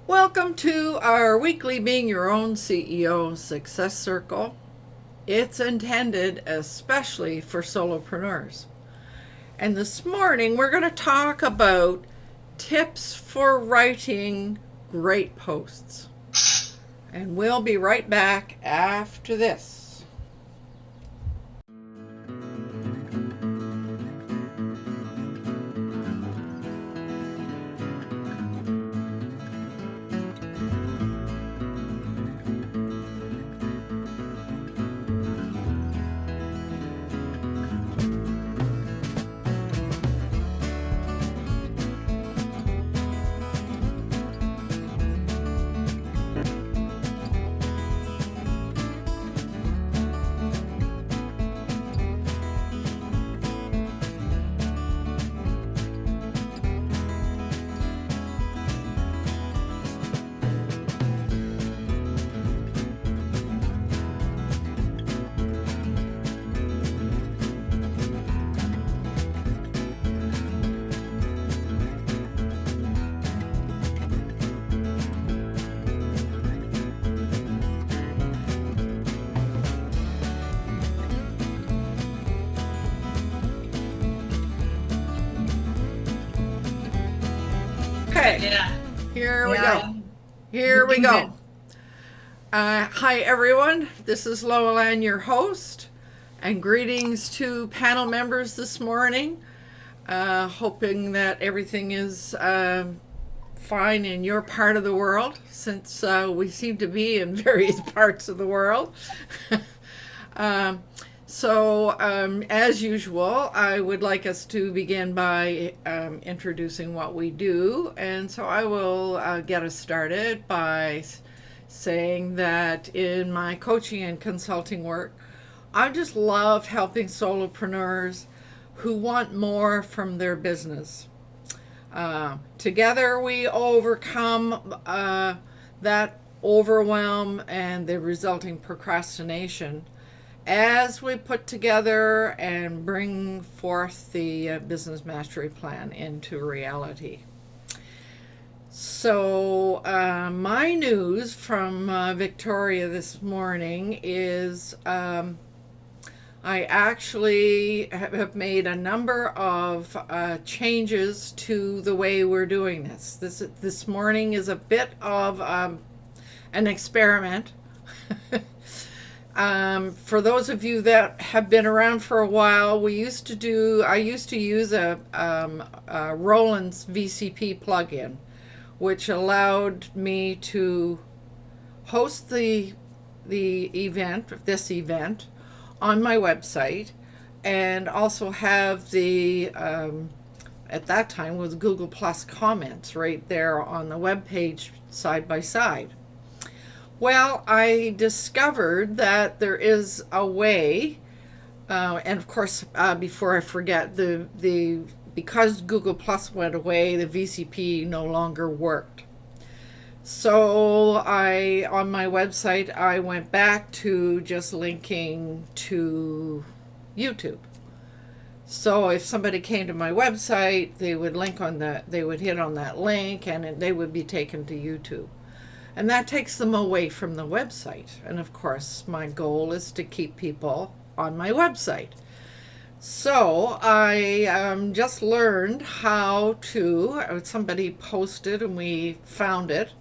Welcome to our weekly Being Your Own CEO Success Circle. It's intended especially for solopreneurs. And this morning we're going to talk about tips for writing great posts. And we'll be right back after this. Okay, here we go. Here we go. Hi, everyone. This is Lolan, your host, and greetings to panel members this morning. Hoping that everything is fine in your part of the world, since we seem to be in various parts of the world. So, as usual, I would like us to begin by introducing what we do. And so I will get us started by saying that in my coaching and consulting work, I just love helping solopreneurs who want more from their business. Together we overcome that overwhelm and the resulting procrastination as we put together and bring forth the business mastery plan into reality. So my news from Victoria this morning is I actually have made a number of changes to the way we're doing this. This morning is a bit of an experiment. For those of you that have been around for a while, I used to use a Roland's VCP plugin, which allowed me to host this event on my website, and also have the at that time was Google Plus comments right there on the web page side by side. Well, I discovered that there is a way, and of course, before I forget, because Google Plus went away, the VCP no longer worked. So on my website, I went back to just linking to YouTube. So if somebody came to my website, they would hit on that link, and they would be taken to YouTube. And that takes them away from the website. And of course, my goal is to keep people on my website. So I just learned how somebody posted and we found it,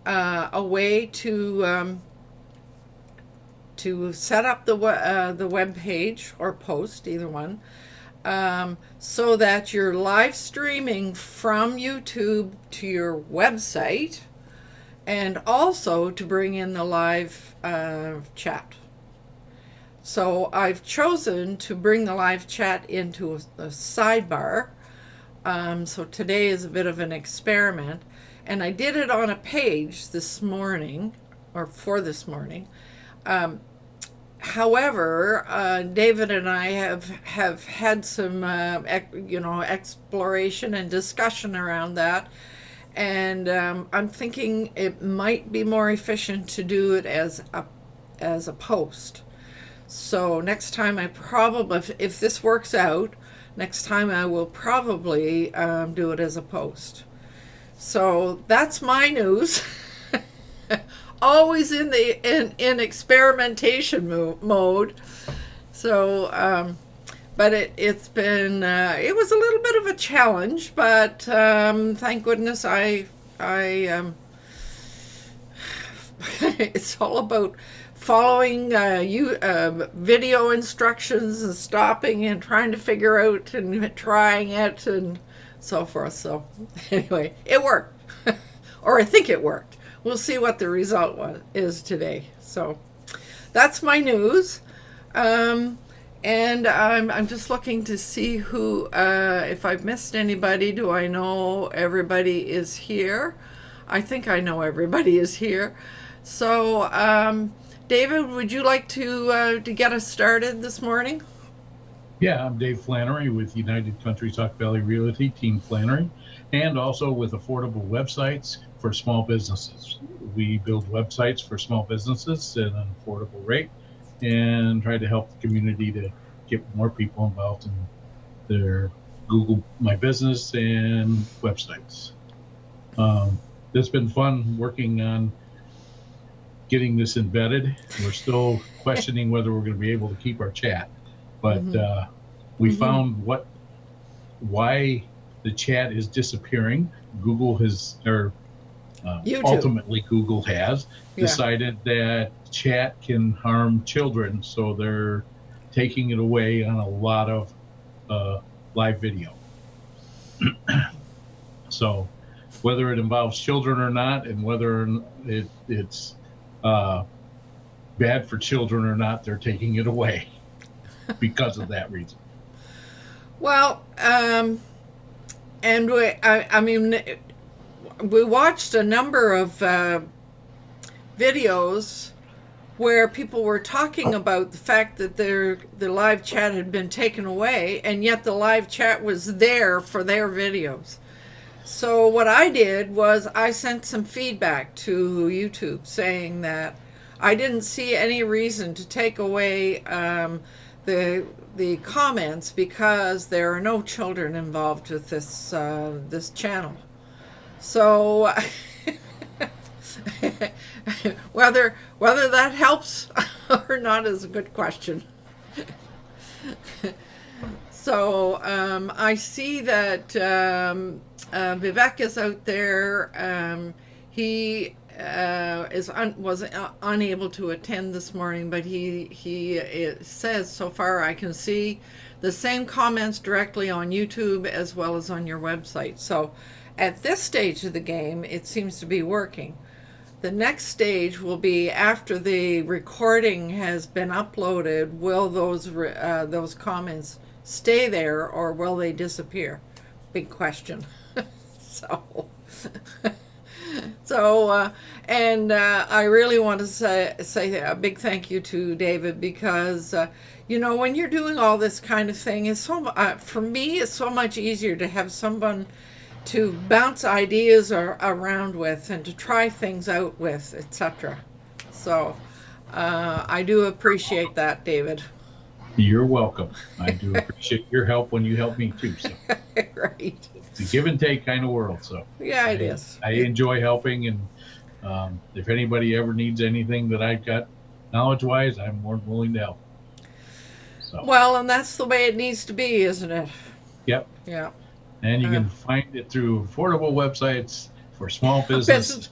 a way to set up the web page or post, either one, so that you're live streaming from YouTube to your website, and also to bring in the live chat. So I've chosen to bring the live chat into a sidebar. So today is a bit of an experiment, and I did it on a page this morning, or for this morning. However, David and I have had some exploration and discussion around that. And I'm thinking it might be more efficient to do it as a post. So next time if this works out, next time I will probably do it as a post. So that's my news. Always in experimentation mode. So, but it's been it was a little bit of a challenge, but thank goodness I it's all about following video instructions and stopping and trying to figure out and trying it and so forth. So anyway, it worked, or I think it worked. We'll see what the result is today. So that's my news. And I'm just looking to see who, if I've missed anybody. Do I know everybody is here? I think I know everybody is here. So, David, would you like to get us started this morning? Yeah, I'm Dave Flannery with United Country Sauk Valley Realty, Team Flannery, and also with affordable websites for small businesses. We build websites for small businesses at an affordable rate and try to help the community to get more people involved in their Google My Business and websites. It's been fun working on getting this embedded. We're still questioning whether we're going to be able to keep our chat, but we found why the chat is disappearing. Google has, or ultimately Google has decided that chat can harm children, so they're taking it away on a lot of live video. So whether it involves children or not, and whether it's bad for children or not, they're taking it away because of that reason. Well, and I mean, we watched a number of videos where people were talking about the fact that the live chat had been taken away, and yet the live chat was there for their videos. So what I did was I sent some feedback to YouTube saying that I didn't see any reason to take away the comments because there are no children involved with this this channel. So whether that helps or not is a good question. So I see that Vivek is out there. He was unable to attend this morning, but he says so far I can see the same comments directly on YouTube as well as on your website. So at this stage of the game, it seems to be working. The next stage will be after the recording has been uploaded. Will those comments stay there, or will they disappear? Big question. And I really want to say a big thank you to David, because when you're doing all this kind of thing, it's for me it's so much easier to have someone to bounce ideas around with and to try things out with, etc. So I do appreciate that, David. You're welcome. I do appreciate your help when you help me too. So. Right. It's a give and take kind of world. So yeah, it is. I enjoy helping, and if anybody ever needs anything that I've got knowledge-wise, I'm more than willing to help. So. Well, and that's the way it needs to be, isn't it? Yep. Yeah. And you can find it through affordable websites for small business.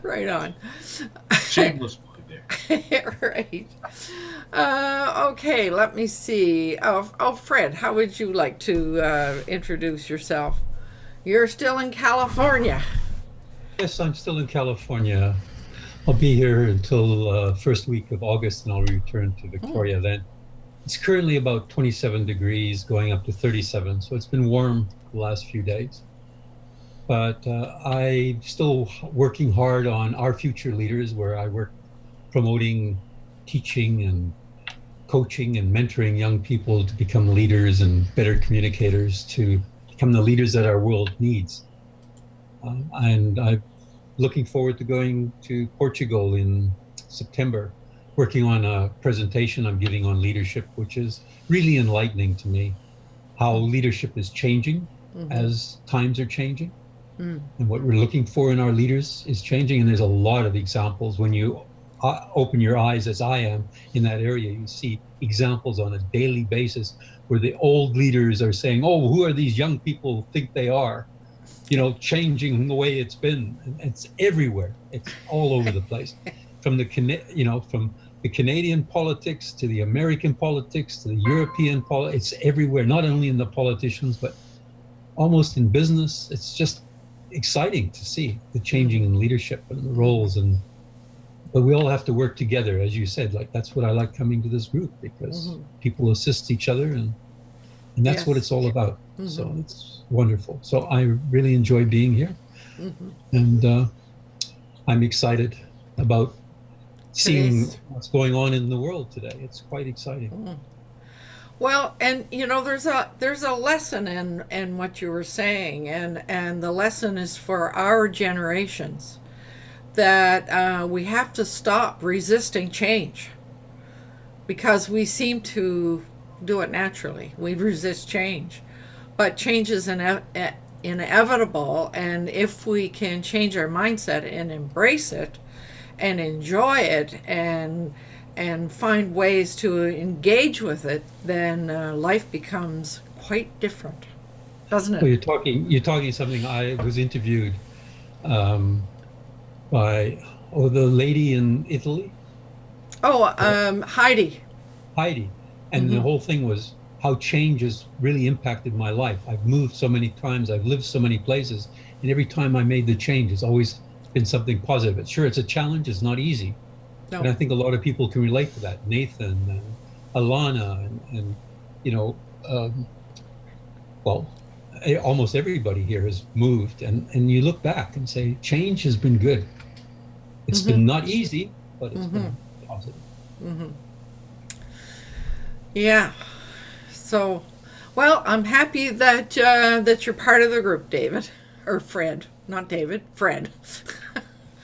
Right on. Shameless plug there. Right. Okay, let me see. Oh, Fred, how would you like to introduce yourself? You're still in California. Yes, I'm still in California. I'll be here until first week of August, and I'll return to Victoria then. It's currently about 27 degrees, going up to 37, so it's been warm the last few days. But I'm still working hard on Our Future Leaders, where I work promoting, teaching, and coaching and mentoring young people to become leaders and better communicators, to become the leaders that our world needs. And I'm looking forward to going to Portugal in September, working on a presentation I'm giving on leadership, which is really enlightening to me, how leadership is changing as times are changing. Mm. And what we're looking for in our leaders is changing. And there's a lot of examples when you open your eyes, as I am in that area. You see examples on a daily basis where the old leaders are saying, "Oh, who are these young people think they are?" Changing the way it's been. And it's everywhere. It's all over the place, from from the Canadian politics to the American politics to the European politics. It's everywhere. Not only in the politicians, but almost in business. It's just exciting to see the changing in leadership and the roles. But we all have to work together, as you said. Like, that's what I like coming to this group, because people assist each other, and that's what it's all about. So it's wonderful. So I really enjoy being here, and I'm excited about seeing what's going on in the world today. It's quite exciting. Well, and there's a lesson in what you were saying, and the lesson is for our generations, that we have to stop resisting change, because we seem to do it naturally. We resist change, but change is inevitable, and if we can change our mindset and embrace it and enjoy it and find ways to engage with it, then life becomes quite different, doesn't it? Well, you're talking something. I was interviewed by the lady in Italy. Heidi. And the whole thing was how change has really impacted my life. I've moved so many times, I've lived so many places, and every time I made the change, it's always been something positive. It's a challenge. It's not easy. No. And I think a lot of people can relate to that. Nathan and Alana and almost everybody here has moved. And you look back and say, change has been good. It's been not easy, but it's been positive. Yeah. So, well, I'm happy that you're part of the group, David. Or Fred. Not David. Fred.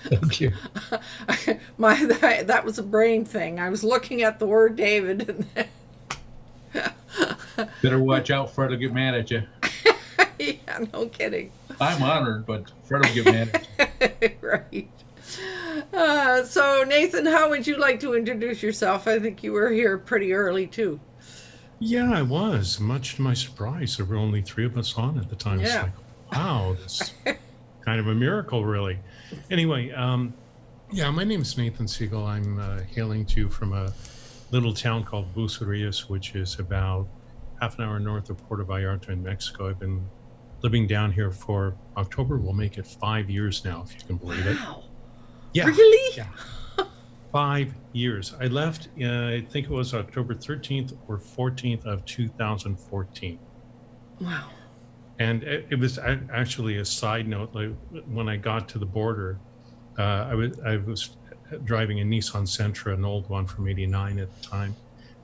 Thank you. That was a brain thing. I was looking at the word David. Better watch out, Fred will get mad at you. Yeah, no kidding. I'm honored, but Fred will get mad at you. Right. So, Nathan, how would you like to introduce yourself? I think you were here pretty early, too. Yeah, I was. Much to my surprise, there were only 3 of us on at the time. Yeah. It's like, wow, this kind of a miracle, really. Anyway, my name is Nathan Siegel. I'm hailing to you from a little town called Bucerias, which is about half an hour north of Puerto Vallarta in Mexico. I've been living down here for October. We'll make it 5 years now, if you can believe it. Wow. Yeah. Really? Yeah. 5 years. I left, I think it was October 13th or 14th of 2014. Wow. And it was actually a side note. Like, when I got to the border, I was driving a Nissan Sentra, an old one from '89 at the time.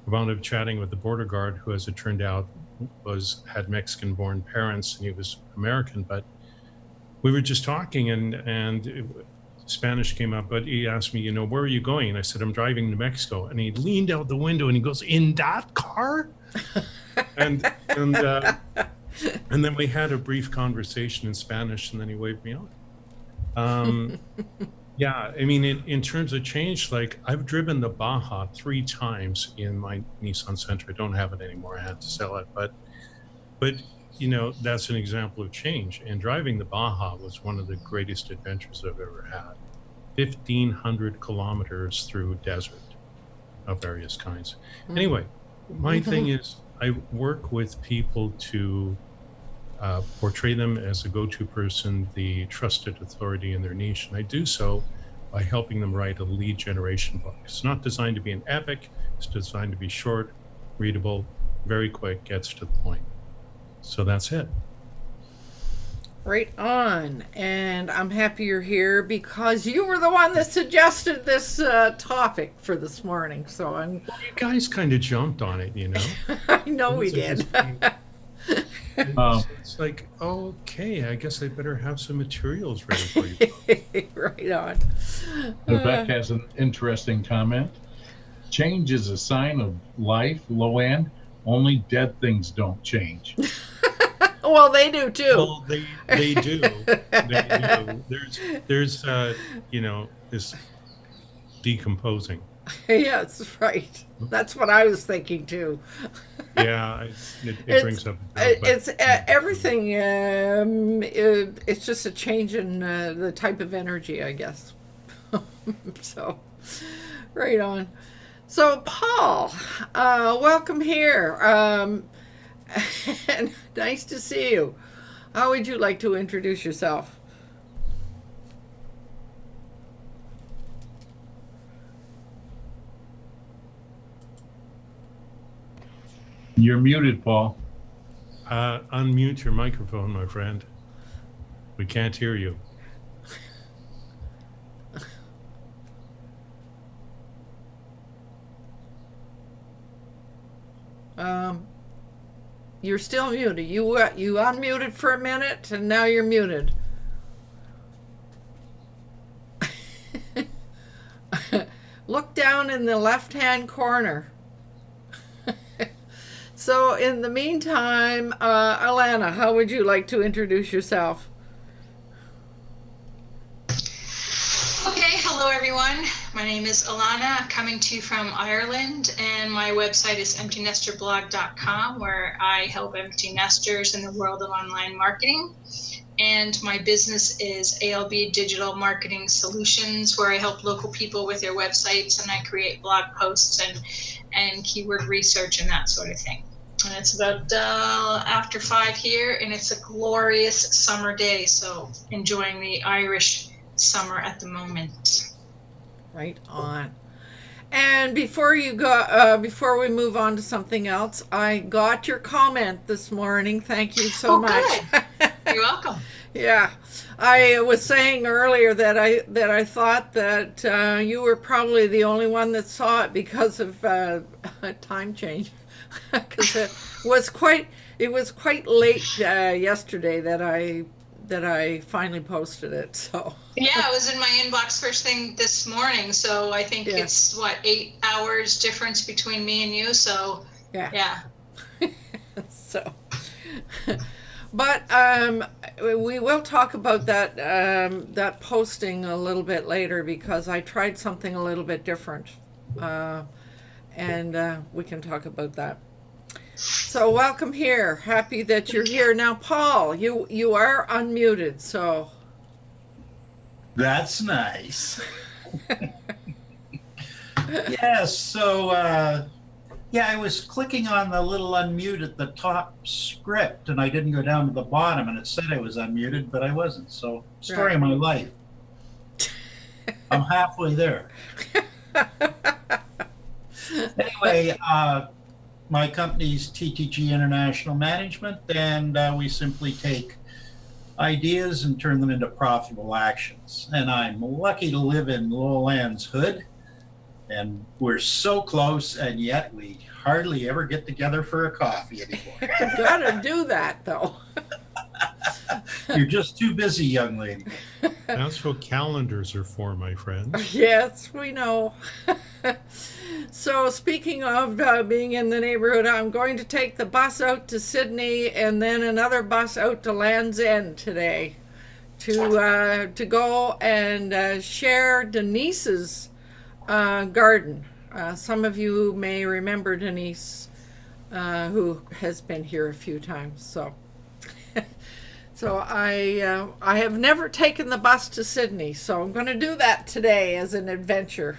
I wound up chatting with the border guard, who, as it turned out, had Mexican-born parents, and he was American. But we were just talking, and Spanish came up. But he asked me, where are you going? And I said, I'm driving to Mexico. And he leaned out the window and he goes, in that car? and then we had a brief conversation in Spanish, and then he waved me on. Yeah, I mean, in terms of change, like, I've driven the Baja 3 times in my Nissan Sentra. I don't have it anymore. I had to sell it. But that's an example of change. And driving the Baja was one of the greatest adventures I've ever had. 1,500 kilometers through desert of various kinds. Anyway, my thing is, I work with people to portray them as a go-to person, the trusted authority in their niche. And I do so by helping them write a lead generation book. It's not designed to be an epic. It's designed to be short, readable, very quick, gets to the point. So that's it. Right on. And I'm happy you're here because you were the one that suggested this topic for this morning. So you guys kind of jumped on it, I know we did. It's like, okay, I guess I better have some materials ready for you. Right on. Rebecca has an interesting comment. Change is a sign of life, Loanne. Only dead things don't change. Well, they do too. Well, they do. They do. There's this decomposing. Yes, right. That's what I was thinking too. Yeah, it It's brings up. a joke, but- it's everything. It's just a change in the type of energy, I guess. So, right on. So, Paul, welcome here. And nice to see you. How would you like to introduce yourself? You're muted, Paul. Unmute your microphone, my friend. We can't hear you. You're still muted. You unmuted for a minute, and now you're muted. Look down in the left-hand corner. So, in the meantime, Alana, how would you like to introduce yourself? Okay, hello everyone. My name is Alana, coming to you from Ireland, and my website is emptynester.blog.com, where I help empty nesters in the world of online marketing. And my business is ALB Digital Marketing Solutions, where I help local people with their websites, and I create blog posts and keyword research and that sort of thing. And it's about after 5 here, and it's a glorious summer day, so enjoying the Irish summer at the moment. Right on. And before you go, before we move on to something else, I got your comment this morning. Thank you so much. Good. You're welcome. Yeah, I was saying earlier that I thought that you were probably the only one that saw it because of time change, because it was quite late yesterday that I finally posted it. So Yeah, it was in my inbox first thing this morning. So I think Yeah. it's 8 hours difference between me and you. So yeah. So, but we will talk about that posting a little bit later, because I tried something a little bit different, and we can talk about that. So welcome here. Happy that you're here. Now, Paul, you are unmuted, so That's nice. Yes, so I was clicking on the little unmute at the top script, and I didn't go down to the bottom, and it said I was unmuted, but I wasn't. So, story of my life. I'm halfway there. Anyway, my company's TTG International Management, and we simply take ideas and turn them into profitable actions. And I'm lucky to live in Lowlands Hood, and we're so close, and yet we hardly ever get together for a coffee anymore. gotta do that though. You're just too busy, young lady. That's what calendars are for, my friend. Yes, we know. So speaking of being in the neighborhood, I'm going to take the bus out to Sydney and then another bus out to Land's End today to go and share Denise's garden. Some of you may remember Denise, who has been here a few times. So I have never taken the bus to Sydney, so I'm going to do that today as an adventure.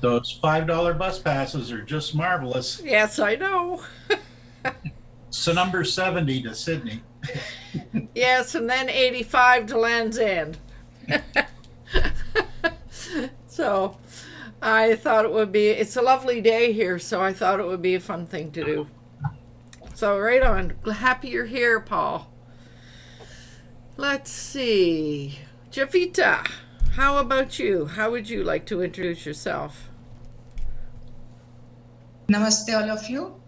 Those $5 bus passes are just marvelous. Yes, I know. So number 70 to Sydney. Yes, and then 85 to Land's End. So I thought it's a lovely day here, so I thought it would be a fun thing to do. So right on. Happy you're here, Paul. Let's see. Javita, how about you? How would you like to introduce yourself? Namaste, all of you.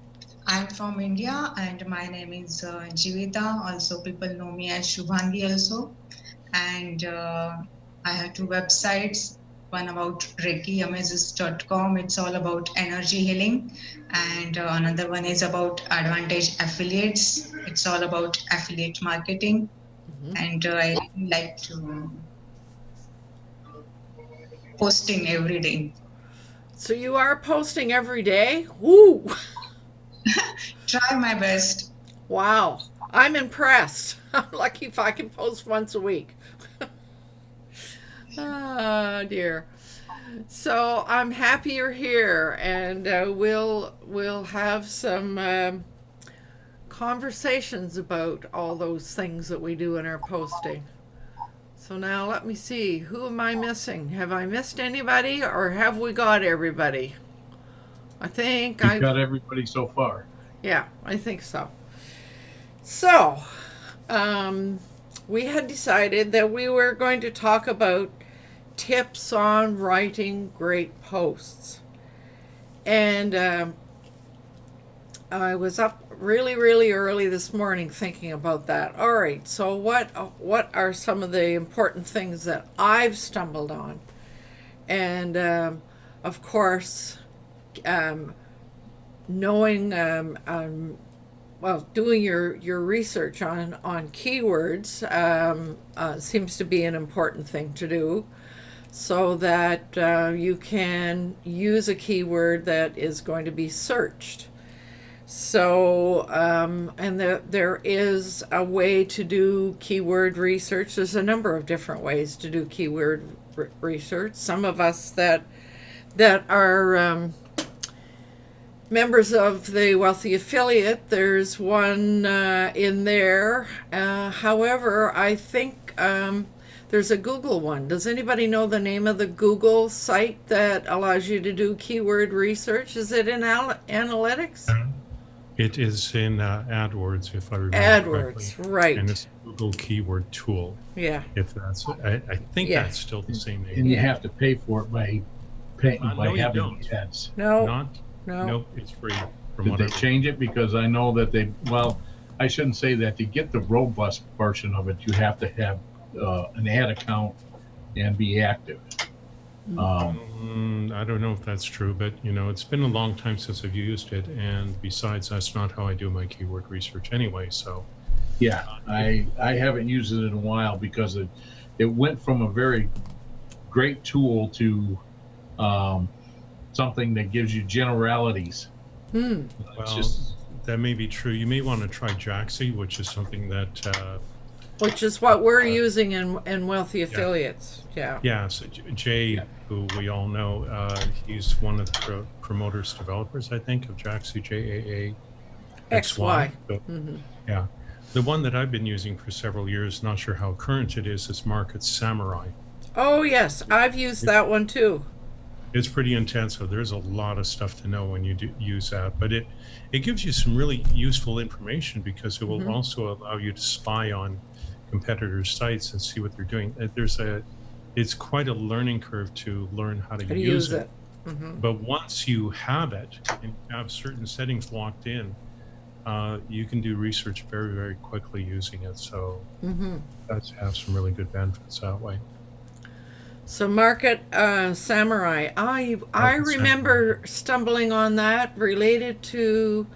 I'm from India and my name is Jivita. Also, people know me as Shubhangi also. And I have 2 websites. one about ReikiAmazes.com. It's all about energy healing. And another one is about Advantage Affiliates. It's all about affiliate marketing. And I like to posting every day. So you are posting every day? Woo! Try my best. Wow. I'm impressed. I'm lucky if I can post once a week. Oh dear. So I'm happy you're here, and we'll have some conversations about all those things that we do in our posting. So now let me see. Who am I missing? Have I missed anybody, or have we got everybody? I think You've got everybody so far. Yeah, I think so. So, we had decided that we were going to talk about tips on writing great posts. And I was up really, really early this morning thinking about that. All right, so what are some of the important things that I've stumbled on? And of course, knowing doing your research on keywords seems to be an important thing to do, so that you can use a keyword that is going to be searched. So and there is a way to do keyword research. There's a number of different ways to do keyword research. Some of us that are members of the Wealthy Affiliate, there's one in there. However, I think there's a Google one. Does anybody know the name of the Google site that allows you to do keyword research? Is it in analytics? It is in AdWords, if I remember AdWords, correctly. right. And it's a Google keyword tool. Yeah. If that's, I think Yeah. that's still the same name. And you have to pay for it by No, you having don't. ads. No. No, No. it's free. From Did what they I've- change it? Because I know that I shouldn't say that. To get the robust version of it, you have to have an ad account and be active. I don't know if that's true, but it's been a long time since I've used it, and besides, that's not how I do my keyword research anyway. So, Yeah, I haven't used it in a while because it went from a very great tool to something that gives you generalities. It's well, just that may be true. You may want to try Jaxi, which is something that Which is what we're using in Wealthy Affiliates. Yeah. yeah. So Jay, who we all know, he's one of the promoters, developers, I think, of Jaxi, JAAXY. So, yeah. The one that I've been using for several years, not sure how current it is Market Samurai. Oh yes, I've used that one too. It's pretty intensive. There's a lot of stuff to know when you use that, but it gives you some really useful information because it will also allow you to spy on competitors' sites and see what they're doing. It's quite a learning curve to learn how to use it. But once you have it and have certain settings locked in, you can do research very, very quickly using it. So that's have some really good benefits that way. So Market Samurai, I remember stumbling on that related to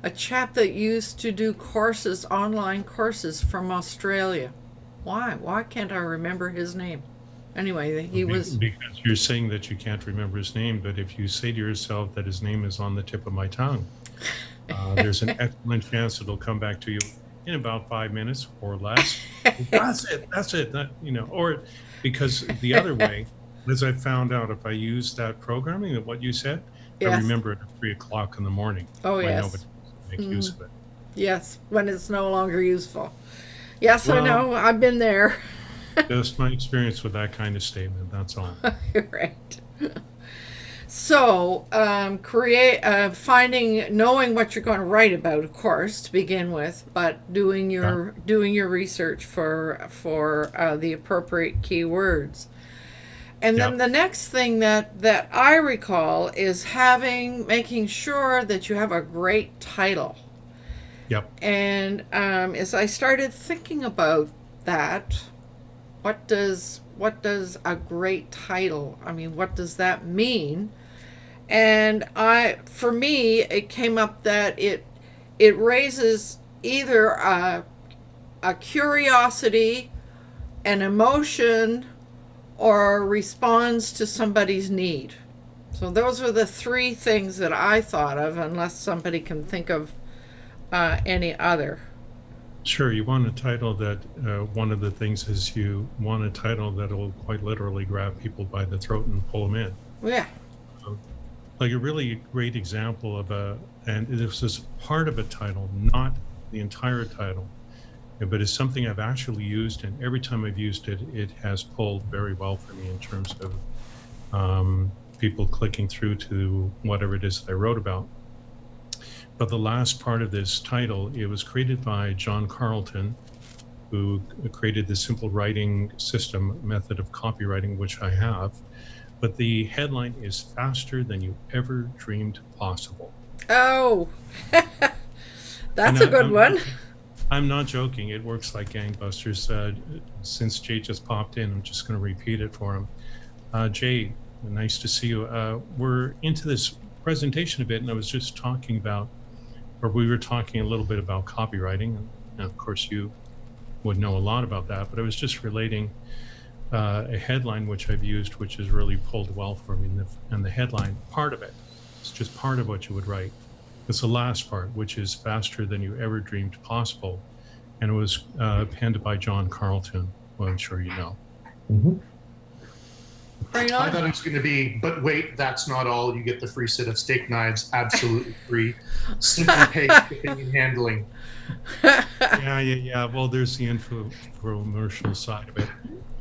a chap that used to do courses, online courses from Australia. Why can't I remember his name? Anyway, he was... Because you're saying that you can't remember his name, but if you say to yourself that his name is on the tip of my tongue, there's an excellent chance it'll come back to you in about 5 minutes or less. That's it. Or because the other way, as I found out, if I use that programming of what you said, I remember it at 3 o'clock in the morning. Oh, when yes. nobody make use of it. Yes, when it's no longer useful. Yes, I know. I've been there. Just my experience with that kind of statement. That's all. Right. So, knowing what you're going to write about, of course, to begin with, but doing your research for the appropriate keywords. And then the next thing that I recall is making sure that you have a great title. Yep. And as I started thinking about that, what does a great title? I mean, what does that mean? And for me, it came up that it raises either a curiosity, an emotion, or responds to somebody's need. So those are the three things that I thought of, unless somebody can think of any other. Sure, you want a title that, one of the things is you want a title that'll quite literally grab people by the throat and pull them in. Yeah. Like a really great example of and this is part of a title, not the entire title, but it's something I've actually used, and every time I've used it, it has pulled very well for me in terms of people clicking through to whatever it is that I wrote about. But the last part of this title, it was created by John Carlton, who created the simple writing system method of copywriting, which I have. But the headline is "Faster Than You Ever Dreamed Possible." Oh, that's a good one. I'm not joking. It works like gangbusters. Since Jay just popped in, I'm just going to repeat it for him. Jay, nice to see you. We're into this presentation a bit, and I was just talking about, or we were talking a little bit about copywriting. And of course, you would know a lot about that, but I was just relating a headline which I've used, which has really pulled well for me. And the headline, part of it, it's just part of what you would write. It's the last part, which is "Faster Than You Ever Dreamed Possible." And it was penned by John Carlton, who I'm sure you know. Mm-hmm. Right I on. thought it was going to be, but wait, that's not all. You get the free set of steak knives, absolutely free. Simply pay shipping and handling. Yeah. Well, there's the infomercial side of it,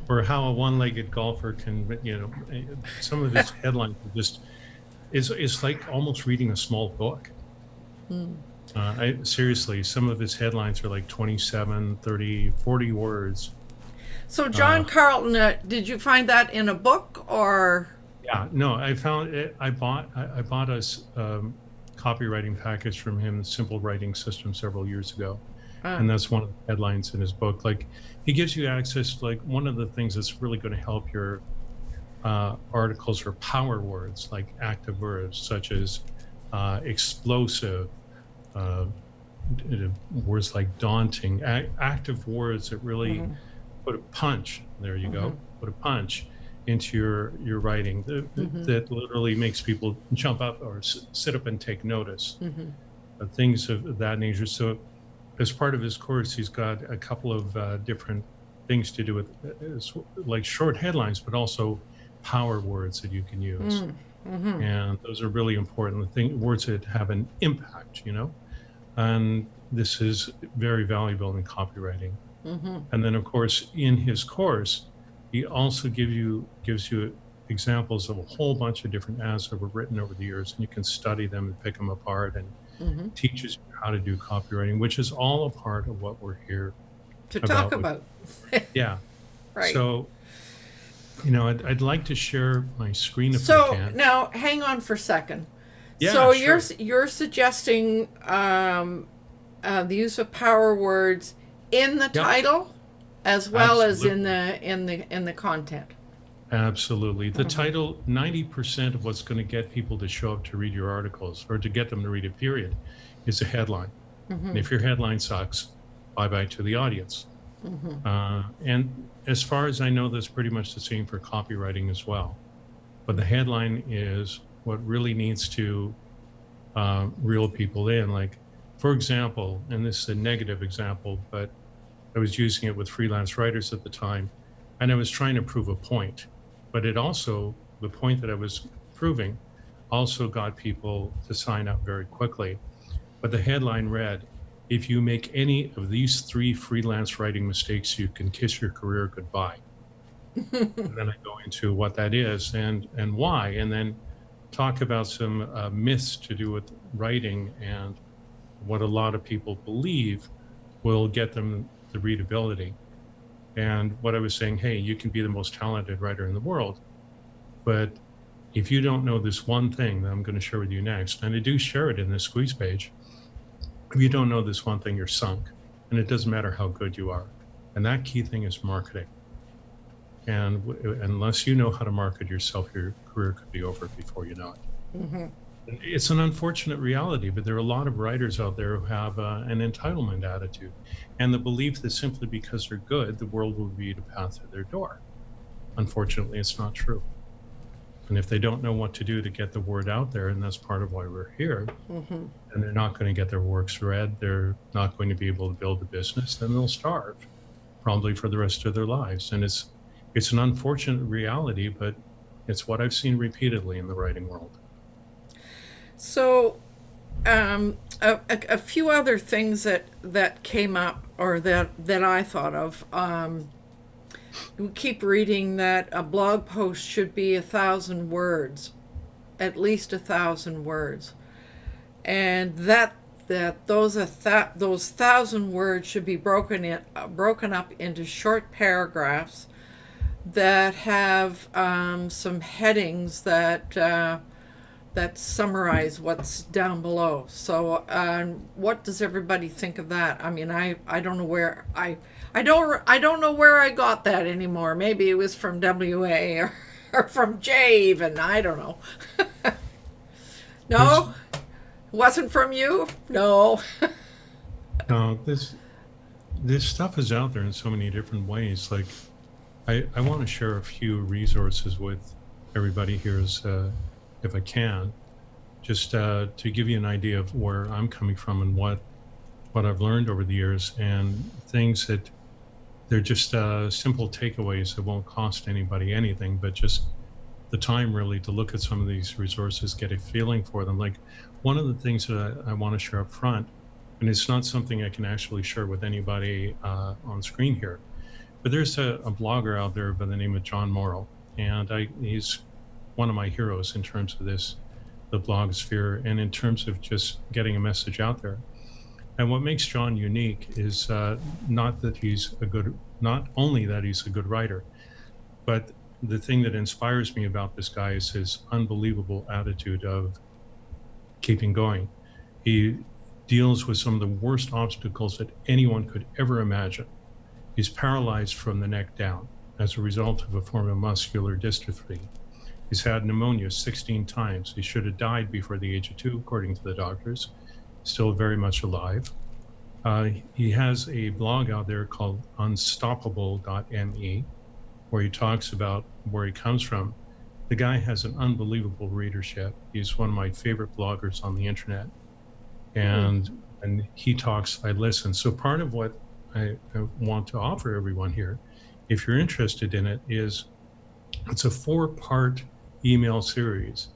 or how a one-legged golfer can, some of his headlines are just, it's like almost reading a small book. Seriously, some of his headlines are like 27, 30, 40 words. So John Carlton, did you find that in a book or? Yeah, no, I found it. I bought a copywriting package from him, Simple Writing System, several years ago. And that's one of the headlines in his book. Like, he gives you access to, like, one of the things that's really going to help your articles are power words, like active words such as explosive, words like daunting, active words that really put a punch. There you go. Put a punch into your writing that literally makes people jump up or sit up and take notice. Things of that nature. So as part of his course, he's got a couple of different things to do with like short headlines, but also power words that you can use. And those are really important. Words that have an impact, and this is very valuable in copywriting. And then, of course, in his course, he also gives you examples of a whole bunch of different ads that were written over the years, and you can study them and pick them apart, and teaches you how to do copywriting, which is all a part of what we're here to talk about. Yeah. Right. So, I'd like to share my screen if I So can. now, hang on for a second. Yeah, So sure. you're suggesting the use of power words in the title, as well as in the content. Absolutely. The title, 90% of what's going to get people to show up to read your articles, or to get them to read it, period, is a headline. And if your headline sucks, bye-bye to the audience. And as far as I know, that's pretty much the same for copywriting as well. But the headline is what really needs to reel people in. Like, for example, and this is a negative example, but I was using it with freelance writers at the time, and I was trying to prove a point. But it also, the point that I was proving, also got people to sign up very quickly. But the headline read, "If you make any of these 3 freelance writing mistakes, you can kiss your career goodbye." And then I go into what that is and why, and then talk about some myths to do with writing and what a lot of people believe will get them the readability. And what I was saying, hey, you can be the most talented writer in the world, but if you don't know this one thing that I'm going to share with you next, and I do share it in this squeeze page, if you don't know this one thing, you're sunk. And it doesn't matter how good you are. And that key thing is marketing. And unless you know how to market yourself, your career could be over before you know it. Mm-hmm. It's an unfortunate reality, but there are a lot of writers out there who have an entitlement attitude and the belief that simply because they're good, the world will read a path to their door. Unfortunately, it's not true. And if they don't know what to do to get the word out there, and that's part of why we're here, Mm-hmm. and they're not going to get their works read, they're not going to be able to build a business, then they'll starve probably for the rest of their lives. And it's an unfortunate reality, but it's what I've seen repeatedly in the writing world. So, a few other things that came up, or that I thought of. We keep reading that a blog post should be 1,000 words, at least 1,000 words, and that those 1,000 words should be broken up into short paragraphs that have some headings that summarize what's down below. So, what does everybody think of that? I mean, I don't know where I don't know where I got that anymore. Maybe it was from WA or from Jay even. I don't know. No, wasn't from you. No. No, this stuff is out there in so many different ways. Like, I want to share a few resources with everybody here, if I can, just to give you an idea of where I'm coming from and what I've learned over the years, and things that they're just simple takeaways that won't cost anybody anything, but just the time really to look at some of these resources, get a feeling for them. Like, one of the things that I want to share up front, and it's not something I can actually share with anybody on screen here, but there's a blogger out there by the name of John Morrow, and he's one of my heroes in terms of the blog sphere, and in terms of just getting a message out there. And what makes John unique is not only that he's a good writer, but the thing that inspires me about this guy is his unbelievable attitude of keeping going. He deals with some of the worst obstacles that anyone could ever imagine. He's paralyzed from the neck down as a result of a form of muscular dystrophy. He's had pneumonia 16 times. He should have died before the age of 2, according to the doctors. Still very much alive. He has a blog out there called unstoppable.me, where he talks about where he comes from. The guy has an unbelievable readership. He's one of my favorite bloggers on the internet. And he talks, I listen. So part of what I want to offer everyone here, if you're interested in it, is it's a 4-part email series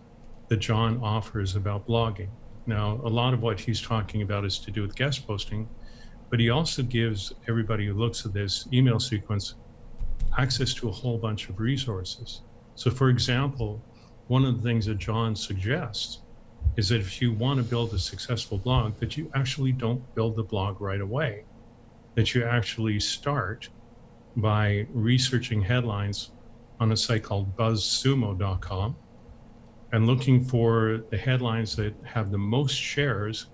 that John offers about blogging. Now, a lot of what he's talking about is to do with guest posting, but he also gives everybody who looks at this email sequence access to a whole bunch of resources. So, for example, one of the things that John suggests is that if you want to build a successful blog, that you actually don't build the blog right away, that you actually start by researching headlines on a site called buzzsumo.com and looking for the headlines that have the most shares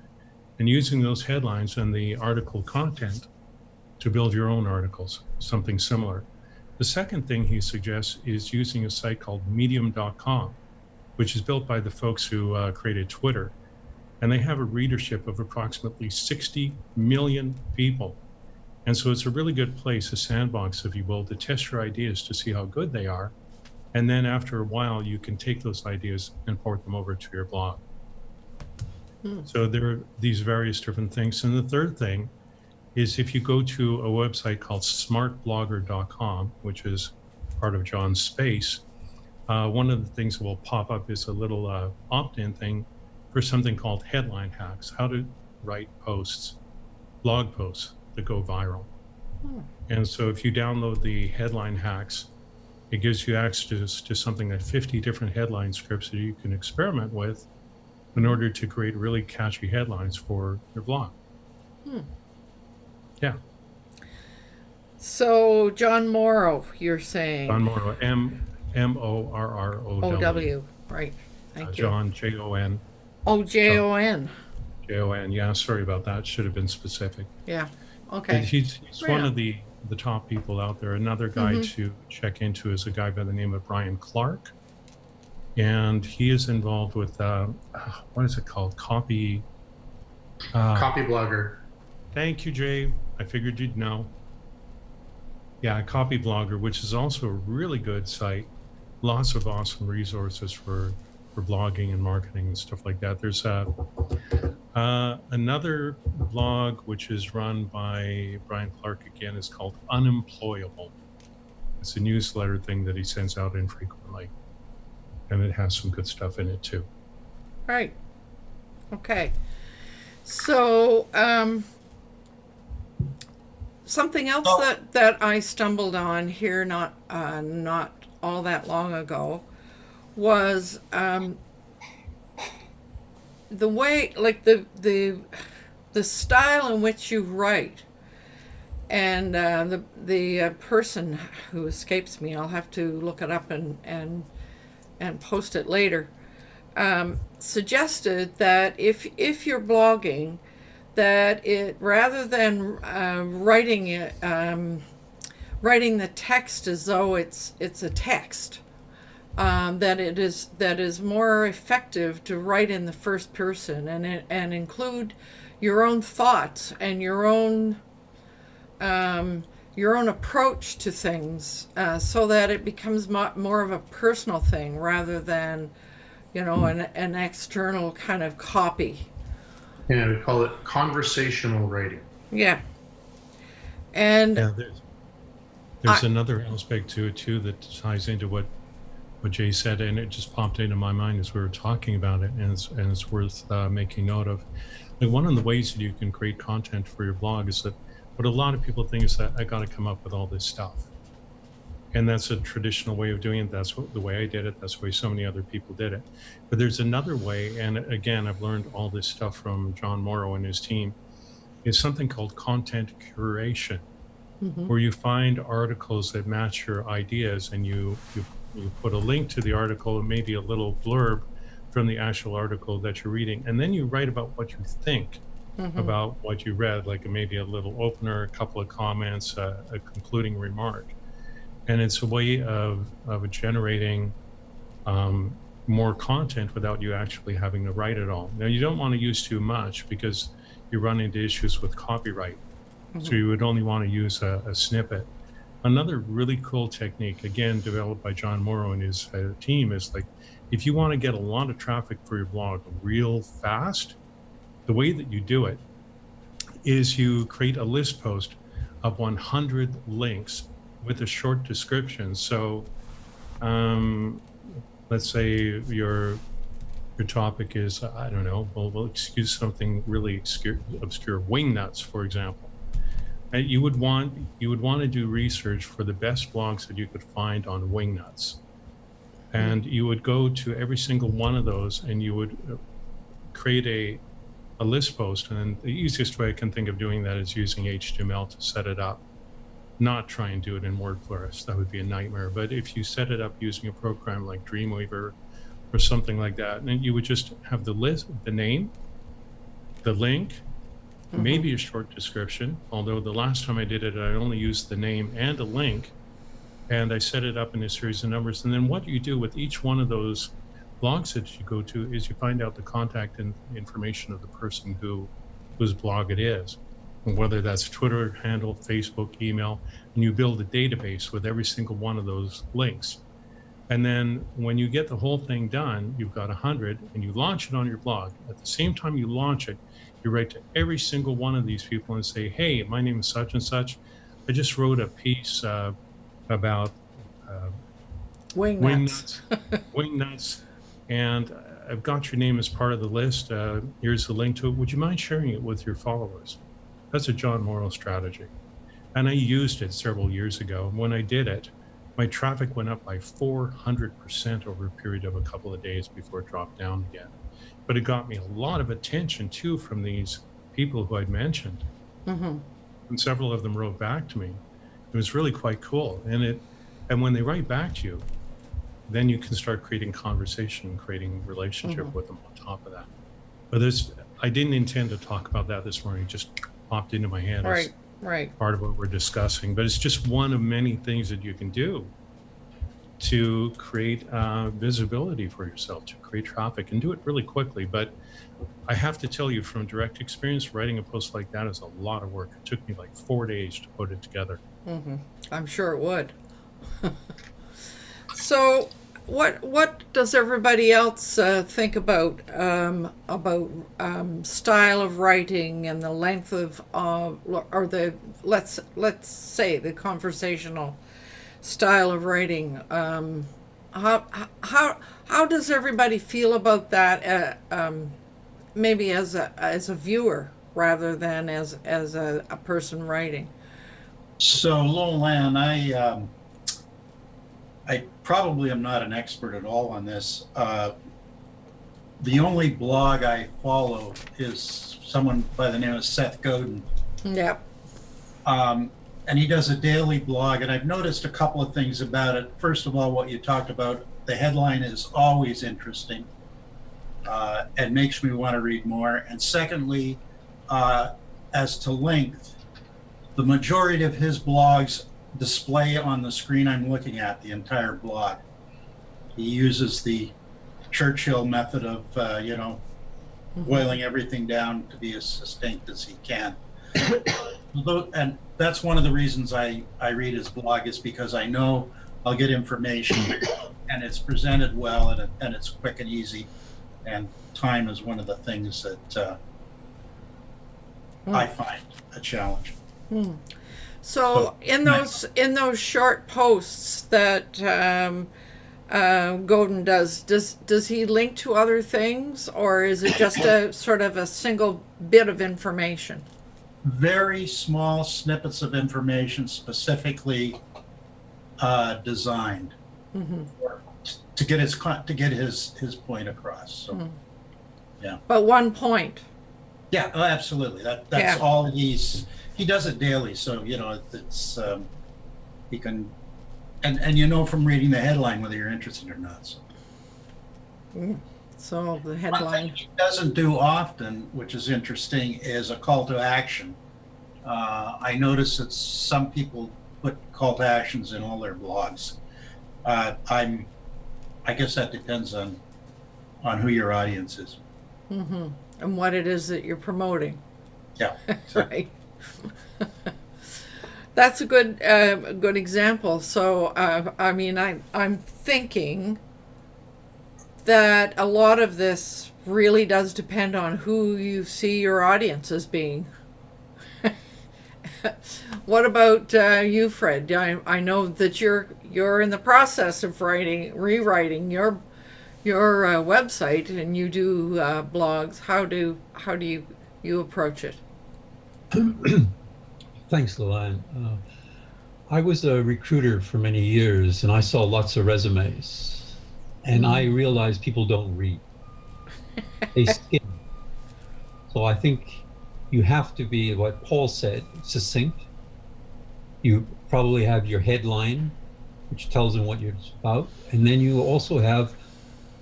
and using those headlines and the article content to build your own articles, something similar. The second thing he suggests is using a site called medium.com, which is built by the folks who created Twitter. And they have a readership of approximately 60 million people. And so it's a really good place, a sandbox, if you will, to test your ideas to see how good they are. And then after a while, you can take those ideas and port them over to your blog. So there are these various different things. And the third thing is if you go to a website called smartblogger.com, which is part of John's space, one of the things that will pop up is a little opt-in thing for something called headline hacks, how to write posts, blog posts that go viral. And so if you download the headline hacks, it gives you access to something like 50 different headline scripts that you can experiment with in order to create really catchy headlines for your blog. Yeah. So John Morrow, you're saying? John Morrow, Morrow, right? Thank you. John, Jon. Oh, Jon. Jon. Yeah, sorry about that. Should have been specific. Yeah. Okay. He's one of the the top people out there. Another guy to check into is a guy by the name of Brian Clark, and he is involved with what is it called? Copy Blogger. Thank you, Jay. I figured you'd know. Yeah, Copy Blogger, which is also a really good site. Lots of awesome resources for blogging and marketing and stuff like that. There's another blog which is run by Brian Clark again, is called Unemployable. It's a newsletter thing that he sends out infrequently, and it has some good stuff in it too. Right. Okay. So, something else that I stumbled on here not all that long ago was the way, like the style in which you write, and the person who escapes me, I'll have to look it up and post it later, suggested that if you're blogging, that it, rather than writing the text as though it's a text, that is more effective to write in the first person and include your own thoughts and your own approach to things, so that it becomes more of a personal thing rather than, an external kind of copy. Yeah, we call it conversational writing. Yeah. And yeah, there's another aspect to it too that ties into what Jay said, and it just popped into my mind as we were talking about it, and it's worth making note of. Like, one of the ways that you can create content for your blog is that what a lot of people think is that I got to come up with all this stuff, and that's a traditional way of doing it. That's the way I did it. That's the way so many other people did it. But there's another way, and again, I've learned all this stuff from John Morrow and his team, is something called content curation, where you find articles that match your ideas, and you put a link to the article and maybe a little blurb from the actual article that you're reading, and then you write about what you think about what you read, like maybe a little opener, a couple of comments, a concluding remark. And it's a way of generating more content without you actually having to write it all. Now, you don't want to use too much because you run into issues with copyright. So you would only want to use a snippet. Another really cool technique, again, developed by John Morrow and his team, is like, if you want to get a lot of traffic for your blog real fast, the way that you do it is you create a list post of 100 links with a short description. So let's say your topic is, I don't know, we'll excuse something really obscure, wing nuts, for example. And you would want to do research for the best blogs that you could find on wing nuts. And you would go to every single one of those, and you would create a list post. And the easiest way I can think of doing that is using HTML to set it up. Not try and do it in WordPress. That would be a nightmare. But if you set it up using a program like Dreamweaver or something like that, then you would just have the list, the name, the link, maybe a short description. Although the last time I did it, I only used the name and a link, and I set it up in a series of numbers. And then what you do with each one of those blogs that you go to is you find out the contact information of the person whose blog it is, and whether that's Twitter handle, Facebook, email, and you build a database with every single one of those links. And then when you get the whole thing done, you've got 100, and you launch it on your blog. At the same time you launch it, you write to every single one of these people and say, hey, my name is such and such. I just wrote a piece about wing nuts. Wing nuts, and I've got your name as part of the list. Here's the link to it. Would you mind sharing it with your followers? That's a John Morrow strategy. And I used it several years ago. When I did it, my traffic went up by 400% over a period of a couple of days before it dropped down again. But it got me a lot of attention too from these people who I'd mentioned. And several of them wrote back to me. It was really quite cool. And when they write back to you, then you can start creating conversation, creating relationship with them on top of that. But I didn't intend to talk about that this morning. It just popped into my head Right. part of what we're discussing, but it's just one of many things that you can do to create visibility for yourself, to create traffic, and do it really quickly. But I have to tell you from direct experience, writing a post like that is a lot of work. It took me like 4 days to put it together. I'm sure it would. So, what does everybody else think about style of writing and the length of or the let's say the conversational style of writing? How does everybody feel about that? Maybe as a viewer rather than as a person writing. So, Lolan, I probably am not an expert at all on this. The only blog I follow is someone by the name of Seth Godin. Yep. And he does a daily blog, and I've noticed a couple of things about it. First of all, what you talked about, the headline is always interesting and makes me want to read more. And secondly, as to length, the majority of his blogs display on the screen I'm looking at the entire blog. He uses the Churchill method of, boiling everything down to be as succinct as he can. And that's one of the reasons I read his blog, is because I know I'll get information and it's presented well and it's quick and easy. And time is one of the things that I find a challenge. So in those short posts that Godin does he link to other things, or is it just a sort of a single bit of information? Very small snippets of information specifically designed to get his point across. So, yeah. But one point. Yeah, oh, absolutely. That's all he does it daily. So, it's he can, and from reading the headline whether you're interested or not. So. So the One headline. thing he doesn't do often, which is interesting, is a call to action. I notice that some people put call to actions in all their blogs. I guess that depends on who your audience is. And what it is that you're promoting. Yeah. Right. That's a good example. So I'm thinking that a lot of this really does depend on who you see your audience as being. What about you, Fred? I know that you're in the process of rewriting your website, and you do blogs. How do you approach it? Thanks, Lilian. I was a recruiter for many years, and I saw lots of resumes, and I realized people don't read. They skim. So I think you have to be, what Paul said, succinct. You probably have your headline, which tells them what you're about, and then you also have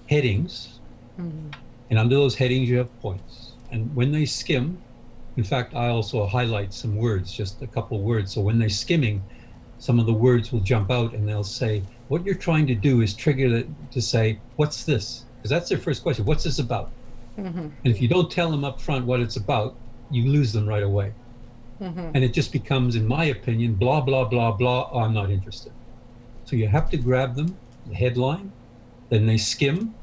headings, and under those headings you have points. And when they skim, in fact, I also highlight some words, just a couple words. So when they're skimming, some of the words will jump out, and they'll say, what you're trying to do is trigger it to say, what's this? Because that's their first question. What's this about? And if you don't tell them up front what it's about, you lose them right away. And it just becomes, in my opinion, blah, blah, blah, blah. Oh, I'm not interested. So you have to grab them, the headline, then they skim,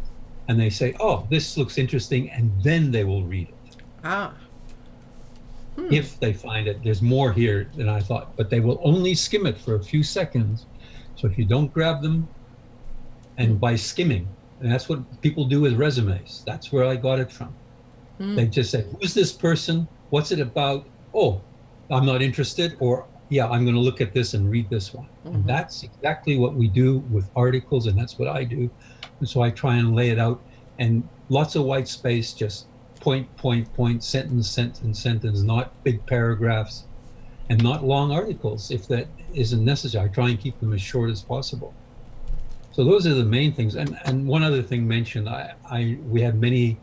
and they say, oh, this looks interesting, and then they will read it. If they find it, there's more here than I thought, but they will only skim it for a few seconds. So if you don't grab them, and by skimming, and that's what people do with resumes, that's where I got it from. They just say, who's this person? What's it about? Oh, I'm not interested, or yeah, I'm going to look at this and read this one. And that's exactly what we do with articles, and that's what I do. And so I try and lay it out, and lots of white space, just point, sentence, sentence, not big paragraphs, and not long articles if that isn't necessary. I try and keep them as short as possible. So those are the main things. And one other thing mentioned, we had many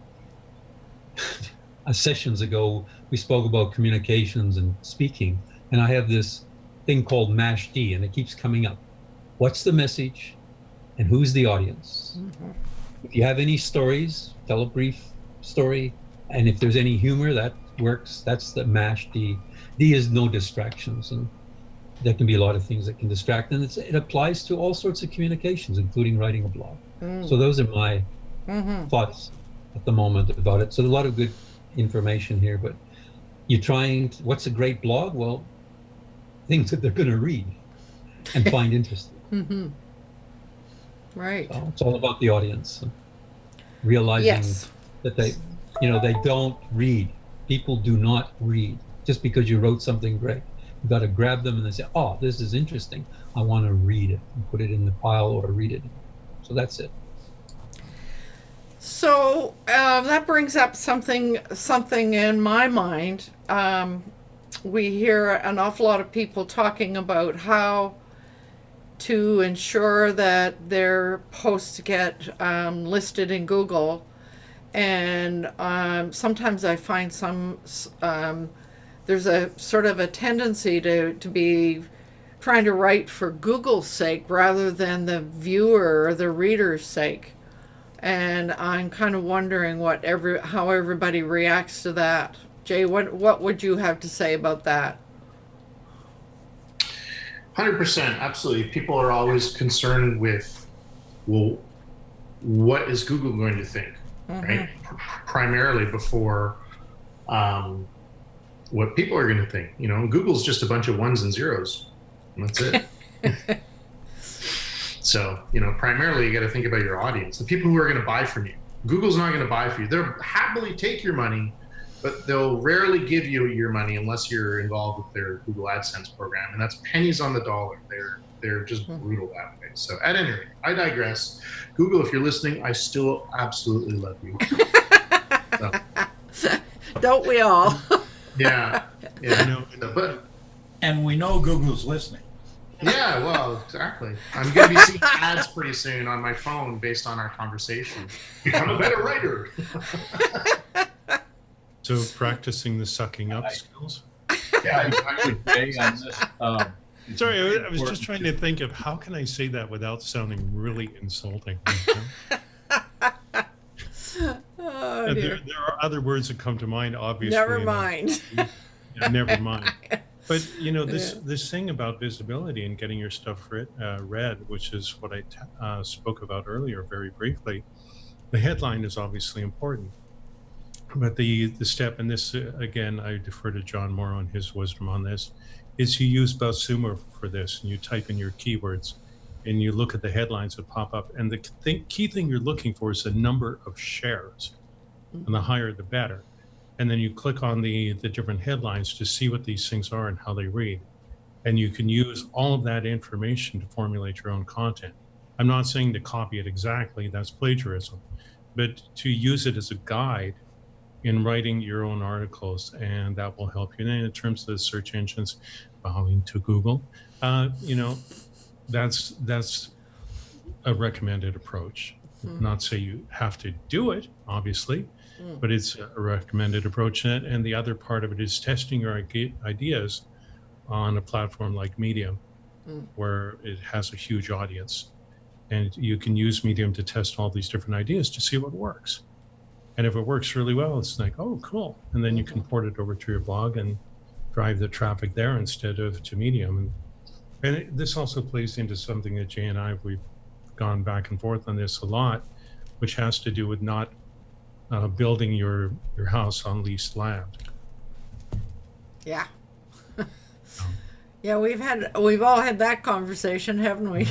sessions ago, we spoke about communications and speaking. And I have this thing called MASH-D, and it keeps coming up. What's the message, and who's the audience? If you have any stories, tell a brief story, and if there's any humor, that works. That's the MASH-D. D is no distractions, and there can be a lot of things that can distract, and it applies to all sorts of communications, including writing a blog. So those are my thoughts at the moment about it. So a lot of good information here, but what's a great blog? Well, things that they're going to read and find interesting. Right. So it's all about the audience, realizing that they don't read. People do not read just because you wrote something great. You got to grab them and they say, "Oh, this is interesting. I want to read it," and put it in the pile or read it. So that's it. So that brings up something in my mind. We hear an awful lot of people talking about how to ensure that their posts get listed in Google, and sometimes I find there's a sort of a tendency to be trying to write for Google's sake rather than the viewer or the reader's sake. And I'm kind of wondering how everybody reacts to that. Jay, what would you have to say about that? 100%, absolutely. People are always concerned with, well, what is Google going to think, right? Primarily before what people are going to think. Google's just a bunch of ones and zeros, and that's it. So, primarily you got to think about your audience, the people who are going to buy from you. Google's not going to buy for you. They'll happily take your money, but they'll rarely give you your money unless you're involved with their Google AdSense program, and that's pennies on the dollar. They're just brutal that way. So at any rate, I digress. Google, if you're listening, I still absolutely love you. So. Don't we all? Yeah. And we know Google's listening. Yeah, well, exactly. I'm going to be seeing ads pretty soon on my phone based on our conversation. Become a better writer. So practicing the sucking up skills. Yeah, I would say on this. Sorry, I was just trying to think of how can I say that without sounding really insulting. Oh, dear. There are other words that come to mind, obviously. Never mind. Never mind. But this thing about visibility and getting your stuff read, which is what I spoke about earlier very briefly. The headline is obviously important, but the step, and this again, I defer to John Moore on his wisdom on this, is you use BuzzSumo for this, and you type in your keywords, and you look at the headlines that pop up, and the key thing you're looking for is the number of shares, and the higher the better. And then you click on the different headlines to see what these things are and how they read. And you can use all of that information to formulate your own content. I'm not saying to copy it exactly, that's plagiarism, but to use it as a guide in writing your own articles, and that will help you. And in terms of the search engines, bowing to Google, that's a recommended approach. Not say you have to do it, obviously, but it's a recommended approach. And the other part of it is testing your ideas on a platform like Medium, where it has a huge audience. And you can use Medium to test all these different ideas to see what works. And if it works really well, it's like, oh, cool. And then you can port it over to your blog and drive the traffic there instead of to Medium. And this also plays into something that Jay and we've gone back and forth on this a lot, which has to do with not building your house on leased land. Yeah. Yeah, we've all had that conversation, haven't we?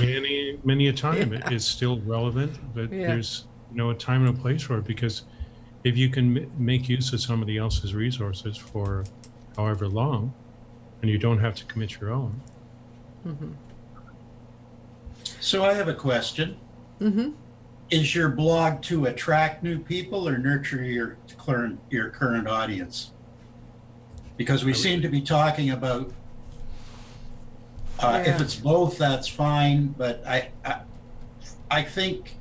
Many a time. It is still relevant, but there's a time and a place for it, because if you can make use of somebody else's resources for however long, and you don't have to commit your own. So I have a question. Is your blog to attract new people or nurture your current audience? Because we seem to be talking about if it's both, that's fine. But I think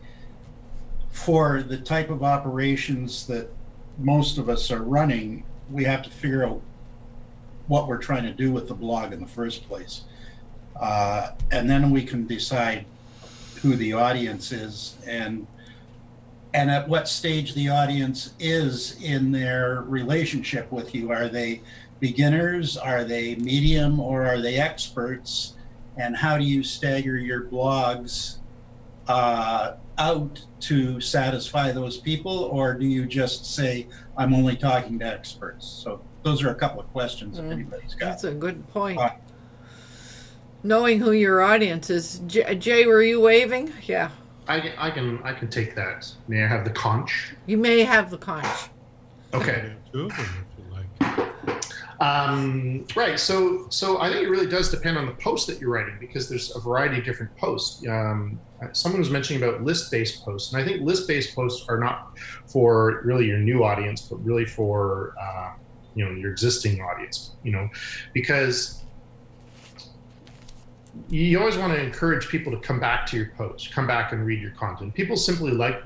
for the type of operations that most of us are running, we have to figure out what we're trying to do with the blog in the first place. And then we can decide who the audience is and at what stage the audience is in their relationship with you. Are they beginners? Are they medium? Or are they experts? And how do you stagger your blogs out to satisfy those people? Or do you just say, I'm only talking to experts? So those are a couple of questions if anybody's got. That's a good point. Knowing who your audience is. Jay, were you waving? Yeah. I can take that. May I have the conch? You may have the conch. Okay. Two of them, if you like. Right. So I think it really does depend on the post that you're writing, because there's a variety of different posts. Someone was mentioning about list-based posts, and I think list-based posts are not for really your new audience, but really for your existing audience. Because you always want to encourage people to come back to your post, come back and read your content. People simply like,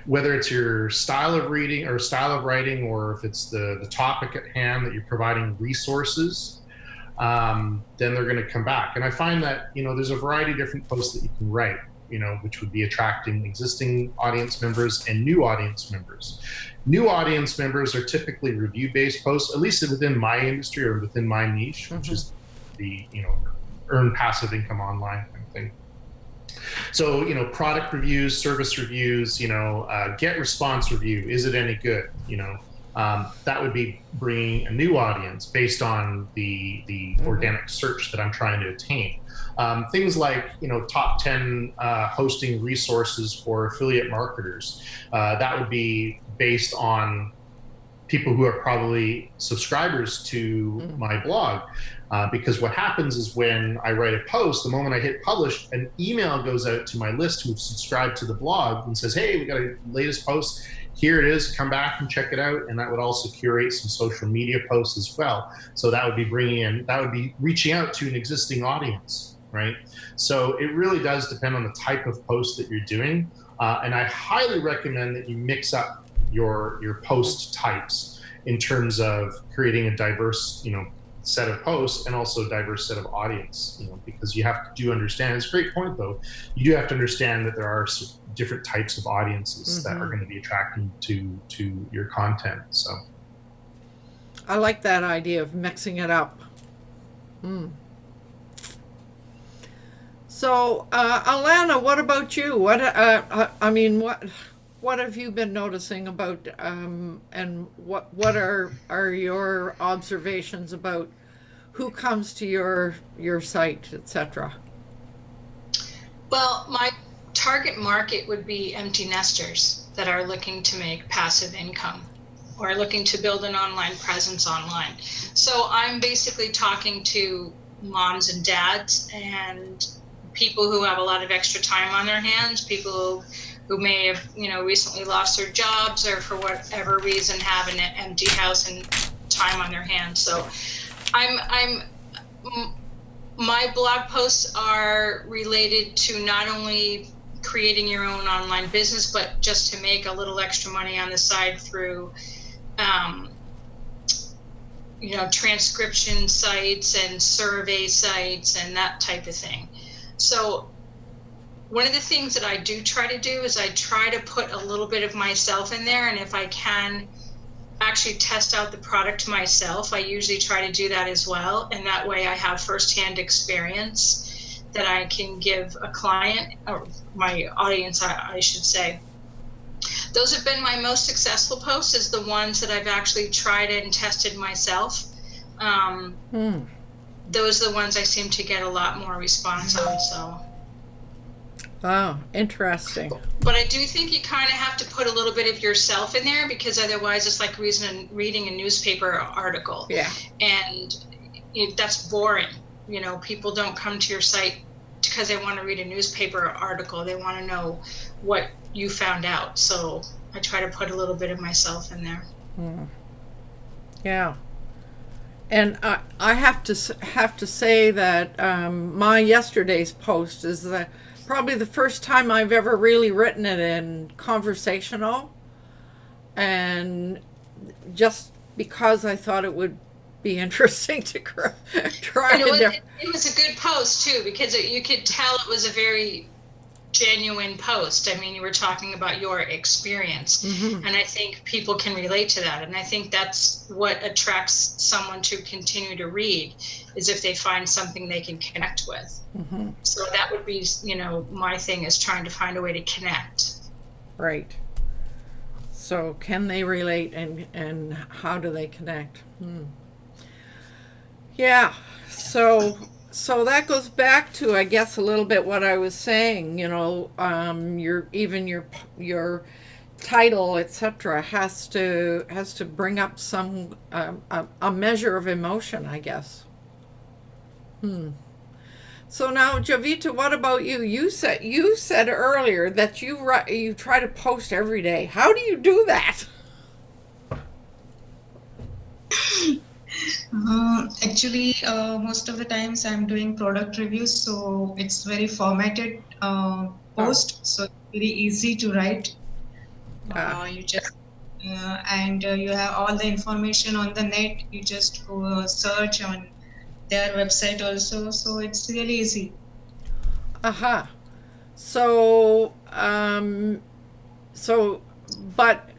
whether it's your style of reading or style of writing, or if it's the topic at hand that you're providing resources, then they're going to come back. And I find that, there's a variety of different posts that you can write, which would be attracting existing audience members and new audience members. New audience members are typically review-based posts, at least within my industry or within my niche, which is the, earn passive income online kind of thing. So, product reviews, service reviews, get response review. Is it any good? That would be bringing a new audience based on the organic search that I'm trying to attain. Things like, top 10 hosting resources for affiliate marketers. That would be based on people who are probably subscribers to my blog. Because what happens is when I write a post, the moment I hit publish, an email goes out to my list who've subscribed to the blog and says, hey, we got a latest post. Here it is. Come back and check it out. And that would also curate some social media posts as well. So that would be reaching out to an existing audience, right? So it really does depend on the type of post that you're doing. And I highly recommend that you mix up your post types in terms of creating a diverse, set of posts and also a diverse set of audience, because you have to understand, it's a great point though, you do have to understand that there are different types of audiences that are going to be attracting to your content. So I like that idea of mixing it up. So Alana, what about you? What have you been noticing about and what are your observations about who comes to your site, etc.? Well, my target market would be empty nesters that are looking to make passive income or looking to build an online presence online. So I'm basically talking to moms and dads and people who have a lot of extra time on their hands, people who may have, recently lost their jobs or for whatever reason have an empty house and time on their hands. So my blog posts are related to not only creating your own online business, but just to make a little extra money on the side through, transcription sites and survey sites and that type of thing. So one of the things that I do try to do is I try to put a little bit of myself in there. And if I can actually test out the product myself, I usually try to do that as well. And that way I have firsthand experience that I can give a client, or my audience, I should say. Those have been my most successful posts, is the ones that I've actually tried and tested myself. Those are the ones I seem to get a lot more response on. So. Oh, interesting. But I do think you kind of have to put a little bit of yourself in there, because otherwise it's like reading a newspaper article. Yeah. And that's boring. People don't come to your site because they want to read a newspaper article. They want to know what you found out. So I try to put a little bit of myself in there. Yeah. And I have to say that my yesterday's post is probably the first time I've ever really written it in conversational, and just because I thought it would be interesting to try. And it was a good post too, because you could tell it was a very genuine post. I mean, you were talking about your experience, and I think people can relate to that. And I think that's what attracts someone to continue to read, is if they find something they can connect with. So that would be, my thing is trying to find a way to connect. Right. So can they relate, and how do they connect? Yeah. So that goes back to, I guess, a little bit what I was saying. Your title, etc., has to bring up some a measure of emotion, I guess. So now, Javita, what about you? You said earlier that you try to post every day. How do you do that? Actually, most of the times I'm doing product reviews, so it's very formatted post, so it's very easy to write. You just and you have all the information on the net. You just go search on their website also, so it's really easy.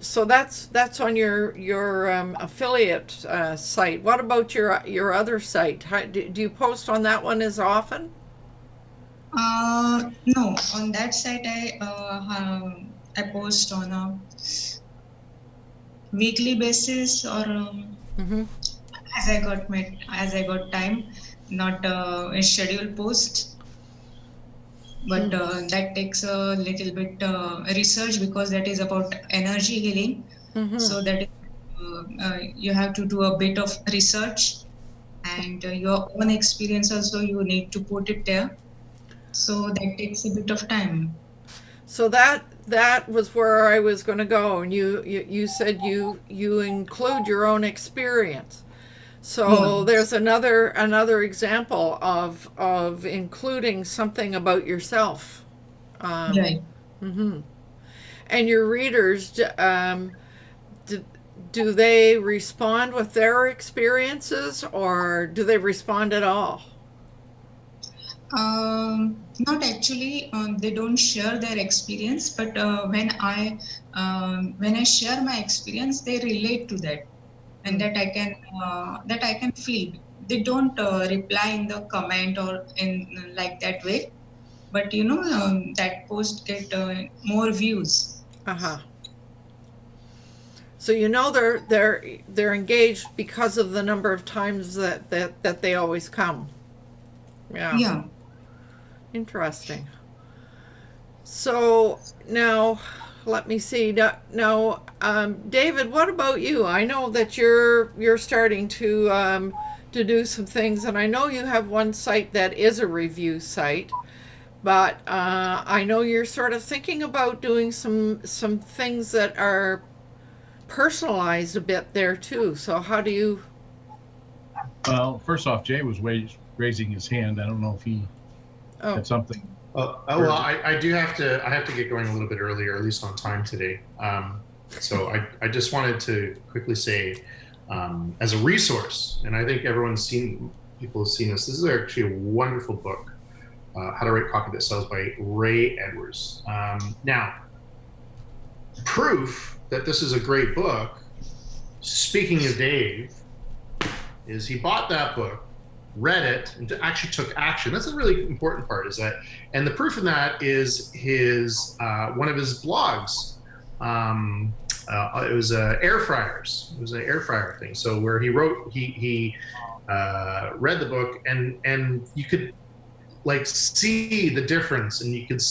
So that's on your affiliate site. What about your other site? Do you post on that one as often? No, on that site I post on a weekly basis, or as I got time, not a scheduled post. But that takes a little bit research, because that is about energy healing. So that you have to do a bit of research, and your own experience also you need to put it there. So that takes a bit of time. So that was where I was going to go, and you said you include your own experience. So there's another example of including something about yourself. Right. And your readers, do they respond with their experiences, or do they respond at all? Not actually. They don't share their experience, but when I share my experience, they relate to that. And that I can feel. They don't reply in the comment or in like that way, but that post get more views. So they're engaged because of the number of times that they always come. Yeah. Interesting. So now, let me see. Now, David, what about you? I know that you're starting to do some things, and I know you have one site that is a review site, but I know you're sort of thinking about doing some things that are personalized a bit there too. So how do you? Well, first off, Jay was raising his hand. I don't know if he had something. Well, I have to get going a little bit earlier, at least on time today. So I just wanted to quickly say, as a resource, and I think people have seen this. This is actually a wonderful book, How to Write Copy That Sells by Ray Edwards. Now, proof that this is a great book, speaking of Dave, is he bought that book, read it, and actually took action. That's a really important part, and the proof of that is his one of his blogs. It was air fryers. It was an air fryer thing. So where he wrote, he read the book, and you could see the difference, and you could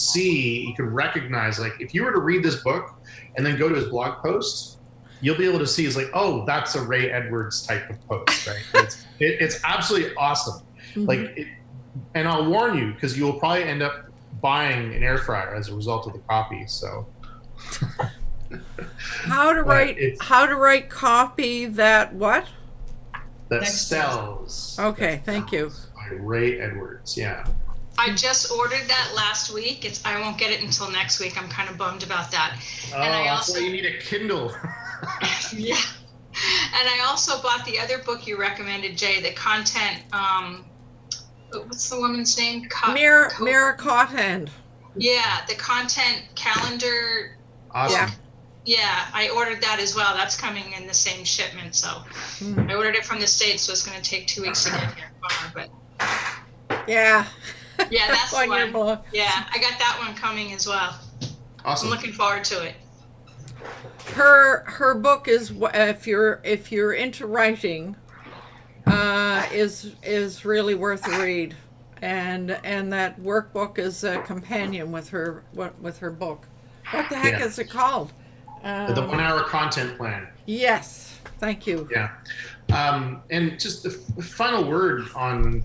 recognize, if you were to read this book and then go to his blog posts, you'll be able to see, oh, that's a Ray Edwards type of post, right? It's absolutely awesome. And I'll warn you, because you will probably end up buying an air fryer as a result of the copy. So how to write copy that what? That sells. Okay, thank you. By Ray Edwards, yeah. I just ordered that last week. I won't get it until next week. I'm kind of bummed about that. Oh, that's why you need a Kindle. Yeah. I also bought the other book you recommended, Jay, the content, what's the woman's name? Mira Cotton. Yeah, the content calendar. Awesome. Yeah, I ordered that as well. That's coming in the same shipment. So I ordered it from the States, so it's going to take 2 weeks to get here. But Yeah. yeah, that's the On your one. blog. Yeah, I got that one coming as well. Awesome. I'm looking forward to it. Her book is, if you're into writing, is really worth a read, and that workbook is a companion with her book. What the heck is it called? The 1 hour content plan. Yes, thank you. Yeah. And just the final word on,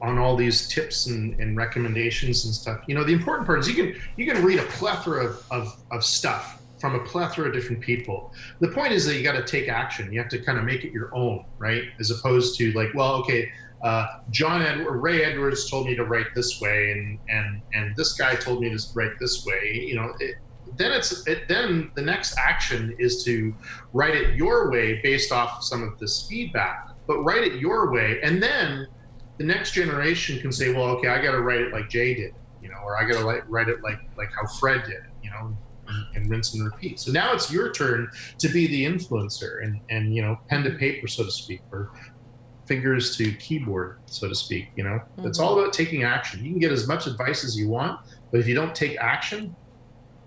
on all these tips and recommendations and stuff. The important part is you can read a plethora of stuff from a plethora of different people. The point is that you got to take action. You have to kind of make it your own, right? As opposed to like, well, okay, Ray Edwards told me to write this way, and this guy told me to write this way. Then the next action is to write it your way based off some of this feedback, but write it your way. And then the next generation can say, well, okay, I got to write it like Jay did, or I got to write it like how Fred did, and rinse and repeat. So now it's your turn to be the influencer and pen to paper, so to speak, or fingers to keyboard, so to speak. It's all about taking action. You can get as much advice as you want, but if you don't take action,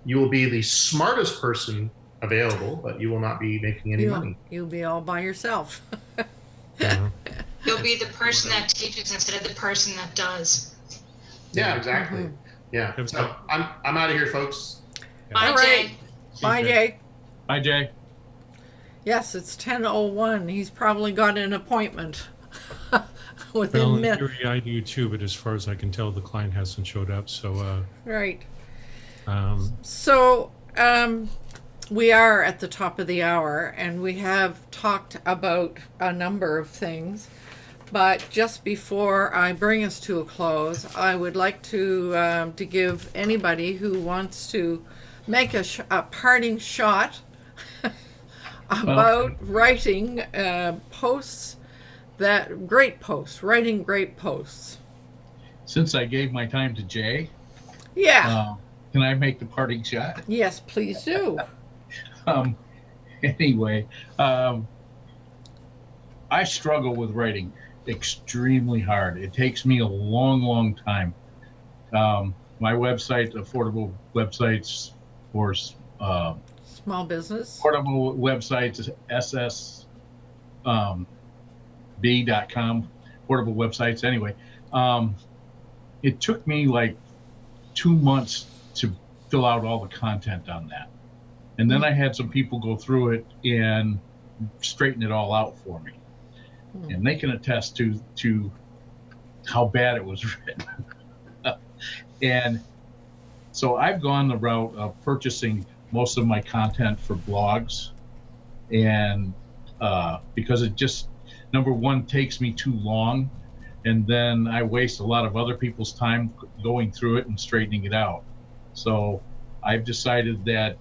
you will be the smartest person available, but you will not be making any money. You'll be all by yourself. You'll be the person that teaches instead of the person that does. Yeah, exactly. Yeah. So I'm out of here, folks. Bye, All right. Jay. Bye, Jay. Hi, Jay. Yes, it's 10:01. He's probably got an appointment within Well, in minutes. theory, I do too, but as far as I can tell, the client hasn't showed up. So, Right. um, So, we are at the top of the hour, and we have talked about a number of things. But just before I bring us to a close, I would like to give anybody who wants to make a parting shot about writing posts, writing great posts. Since I gave my time to Jay, Yeah. can I make the parting shot? Yes, please do. Anyway, I struggle with writing extremely hard. It takes me a long time. My website, affordable websites for Small business. portable websites is ssb.com, portable websites. Anyway, it took me like 2 months to fill out all the content on that. And then I had some people go through it and straighten it all out for me. And they can attest to how bad it was written. And so I've gone the route of purchasing most of my content for blogs, and because it just, number one, takes me too long, and then I waste a lot of other people's time going through it and straightening it out. So I've decided that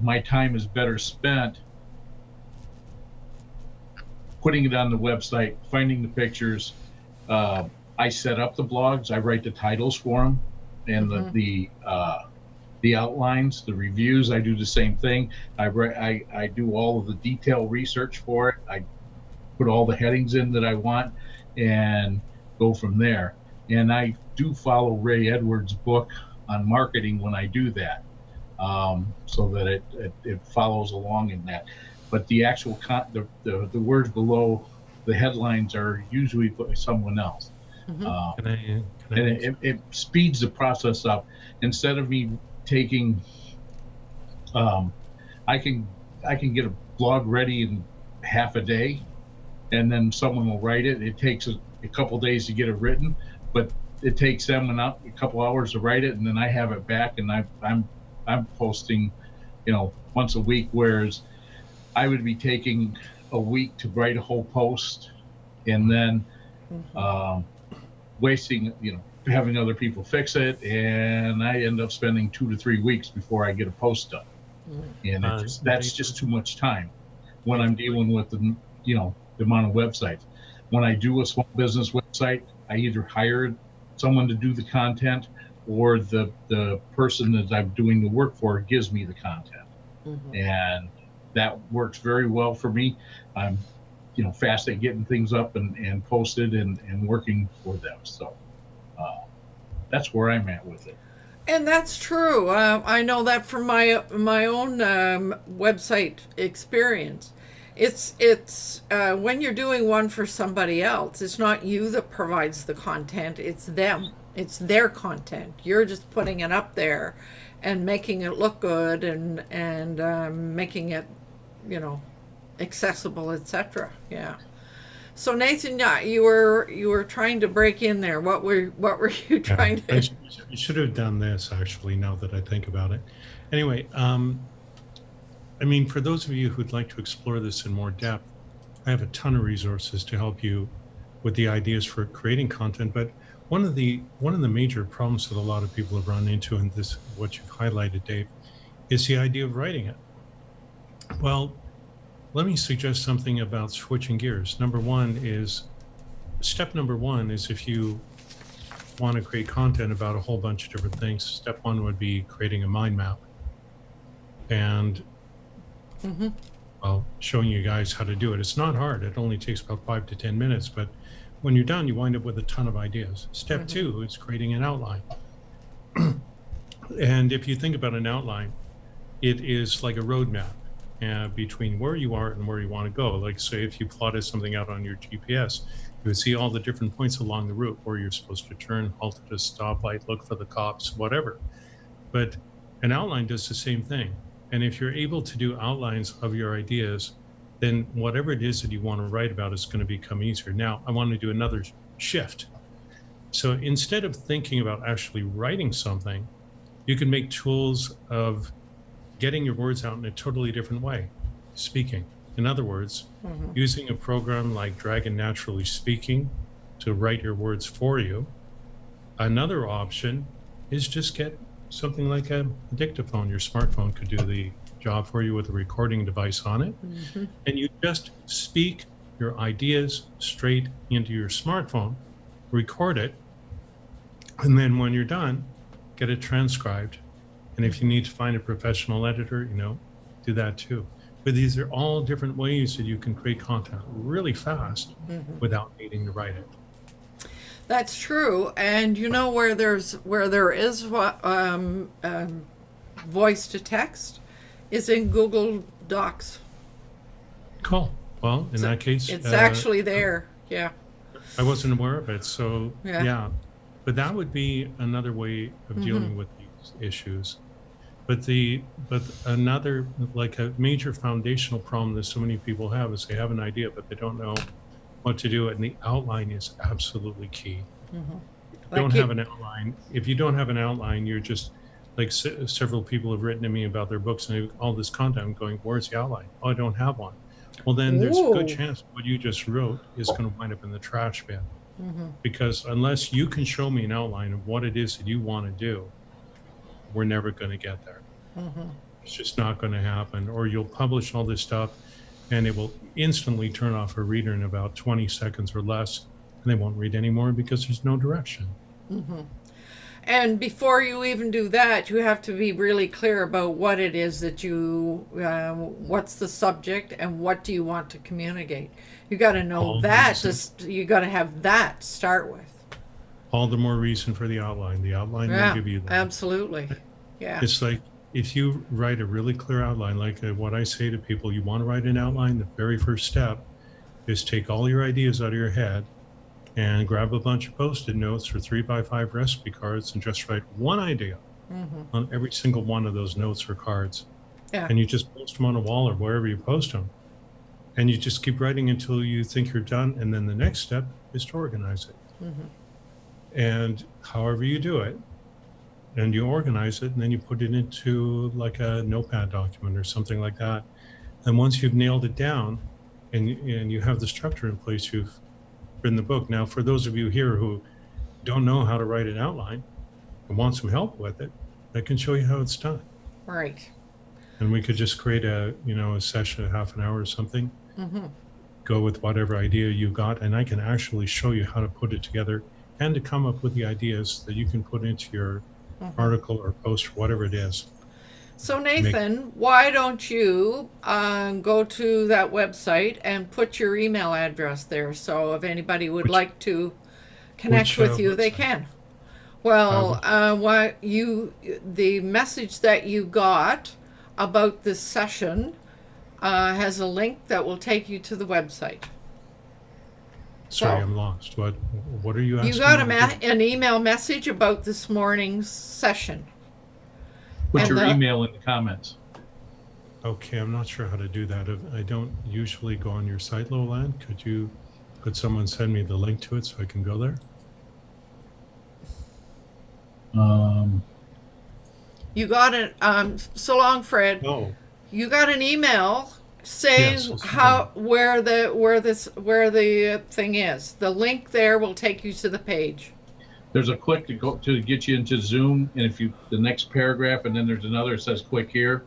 my time is better spent putting it on the website, finding the pictures. I set up the blogs. I write the titles for them, and the outlines, the reviews. I do the same thing. I do all of the detailed research for it. I put all the headings in that I want, and go from there. And I do follow Ray Edwards' book on marketing when I do that, so that it follows along in that. But the actual the words below the headlines are usually by someone else. And it speeds the process up. Instead of me taking, I can get a blog ready in half a day, and then someone will write it. It takes a couple days to get it written, but it takes them a couple hours to write it, and then I have it back, and I'm posting, once a week, whereas I would be taking a week to write a whole post, and then wasting, having other people fix it, and I end up spending 2 to 3 weeks before I get a post done. And that's just too much time. when I'm dealing with the amount of websites. When I do a small business website, I either hire someone to do the content, or the person that I'm doing the work for gives me the content. And that works very well for me. I'm fast at getting things up and posted and working for them. So that's where I'm at with it. And that's true. I know that from my own website experience. It's when you're doing one for somebody else, it's not you that provides the content, it's them. It's their content. You're just putting it up there and making it look good and making it, accessible, etc. Yeah. So Nathan, yeah, you were trying to break in there. What were you trying to? I should have done this actually. Now that I think about it, anyway. I mean, for those of you who'd like to explore this in more depth, I have a ton of resources to help you with the ideas for creating content. But one of the major problems that a lot of people have run into in this, what you've highlighted, Dave, is the idea of writing it. Well, let me suggest something about switching gears. Step number one is if you want to create content about a whole bunch of different things, step one would be creating a mind map. And well, showing you guys how to do it. It's not hard. It only takes about 5 to 10 minutes, but when you're done, you wind up with a ton of ideas. Step two is creating an outline. And if you think about an outline, it is like a roadmap between where you are and where you want to go. Like, say, if you plotted something out on your GPS, you would see all the different points along the route where you're supposed to turn, halt at a stoplight, look for the cops, whatever. But an outline does the same thing. And if you're able to do outlines of your ideas, then whatever it is that you want to write about is going to become easier. Now, I want to do another shift. So instead of thinking about actually writing something, you can make tools of getting your words out in a totally different way, speaking. In other words, using a program like Dragon Naturally Speaking to write your words for you. Another option is just get something like a dictaphone. Your smartphone could do the job for you with a recording device on it. And you just speak your ideas straight into your smartphone, record it, and then when you're done, get it transcribed. And if you need to find a professional editor, do that too. But these are all different ways that you can create content really fast without needing to write it. That's true, and where there is voice to text is in Google Docs. Cool. Well, in that case, it's actually there. Yeah. I wasn't aware of it, so yeah. But that would be another way of dealing with these issues. But another, like a major foundational problem that so many people have is they have an idea, but they don't know what to do, and the outline is absolutely key. If you don't have an outline, you're just like several people have written to me about their books and all this content. I'm going, where's the outline? Oh, I don't have one. Well, then there's a good chance what you just wrote is going to wind up in the trash bin, because unless you can show me an outline of what it is that you want to do, we're never going to get there. It's just not going to happen. Or you'll publish all this stuff and it will instantly turn off a reader in about 20 seconds or less, and they won't read anymore because there's no direction. And before you even do that, you have to be really clear about what it is that what's the subject and what do you want to communicate. You got to know that. You got to have that to start with. All the more reason for the outline. The outline will give you that. Absolutely. Yeah. It's like if you write a really clear outline, like what I say to people, you want to write an outline, the very first step is take all your ideas out of your head and grab a bunch of Post-it notes or 3x5 recipe cards and just write one idea on every single one of those notes or cards. Yeah. And you just post them on a wall or wherever you post them. And you just keep writing until you think you're done. And then the next step is to organize it. And however you do it, and you organize it, and then you put it into like a notepad document or something like that. And once you've nailed it down and you have the structure in place, you've written the book. Now, for those of you here who don't know how to write an outline and want some help with it, I can show you how it's done. Right. And we could just create a session, a half an hour or something. Mm-hmm. Go with whatever idea you got, and I can actually show you how to put it together and to come up with the ideas that you can put into your article or post or whatever it is. So Nathan, why don't you go to that website and put your email address there, so if anybody would like to connect with you, they website? can. Well, the message that you got about this session has a link that will take you to the website. Sorry, So- I'm lost. What are you asking? You got me to do? an email message about this morning's session. Put And your the- email in the comments. Okay, I'm not sure how to do that. I don't usually go on your site, Lowland. Could someone send me the link to it so I can go there? You got it. So long, Fred. No. You got an email saying Yes, that's where the thing is. The link there will take you to the page. There's a click to get you into Zoom, and if you the next paragraph, and then there's another that says click here.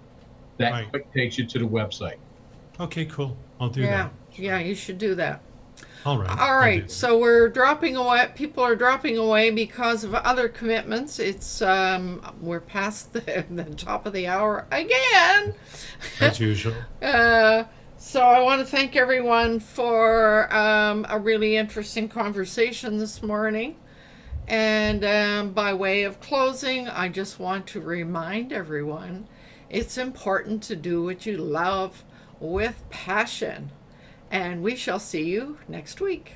That Right. click takes you to the website. Okay, cool. I'll do Yeah, that. yeah, you should do that. All right. All I'll do right, that. so we're dropping away. People are dropping away because of other commitments. It's we're past the top of the hour again. As usual. So I want to thank everyone for a really interesting conversation this morning. And by way of closing, I just want to remind everyone it's important to do what you love with passion. And we shall see you next week.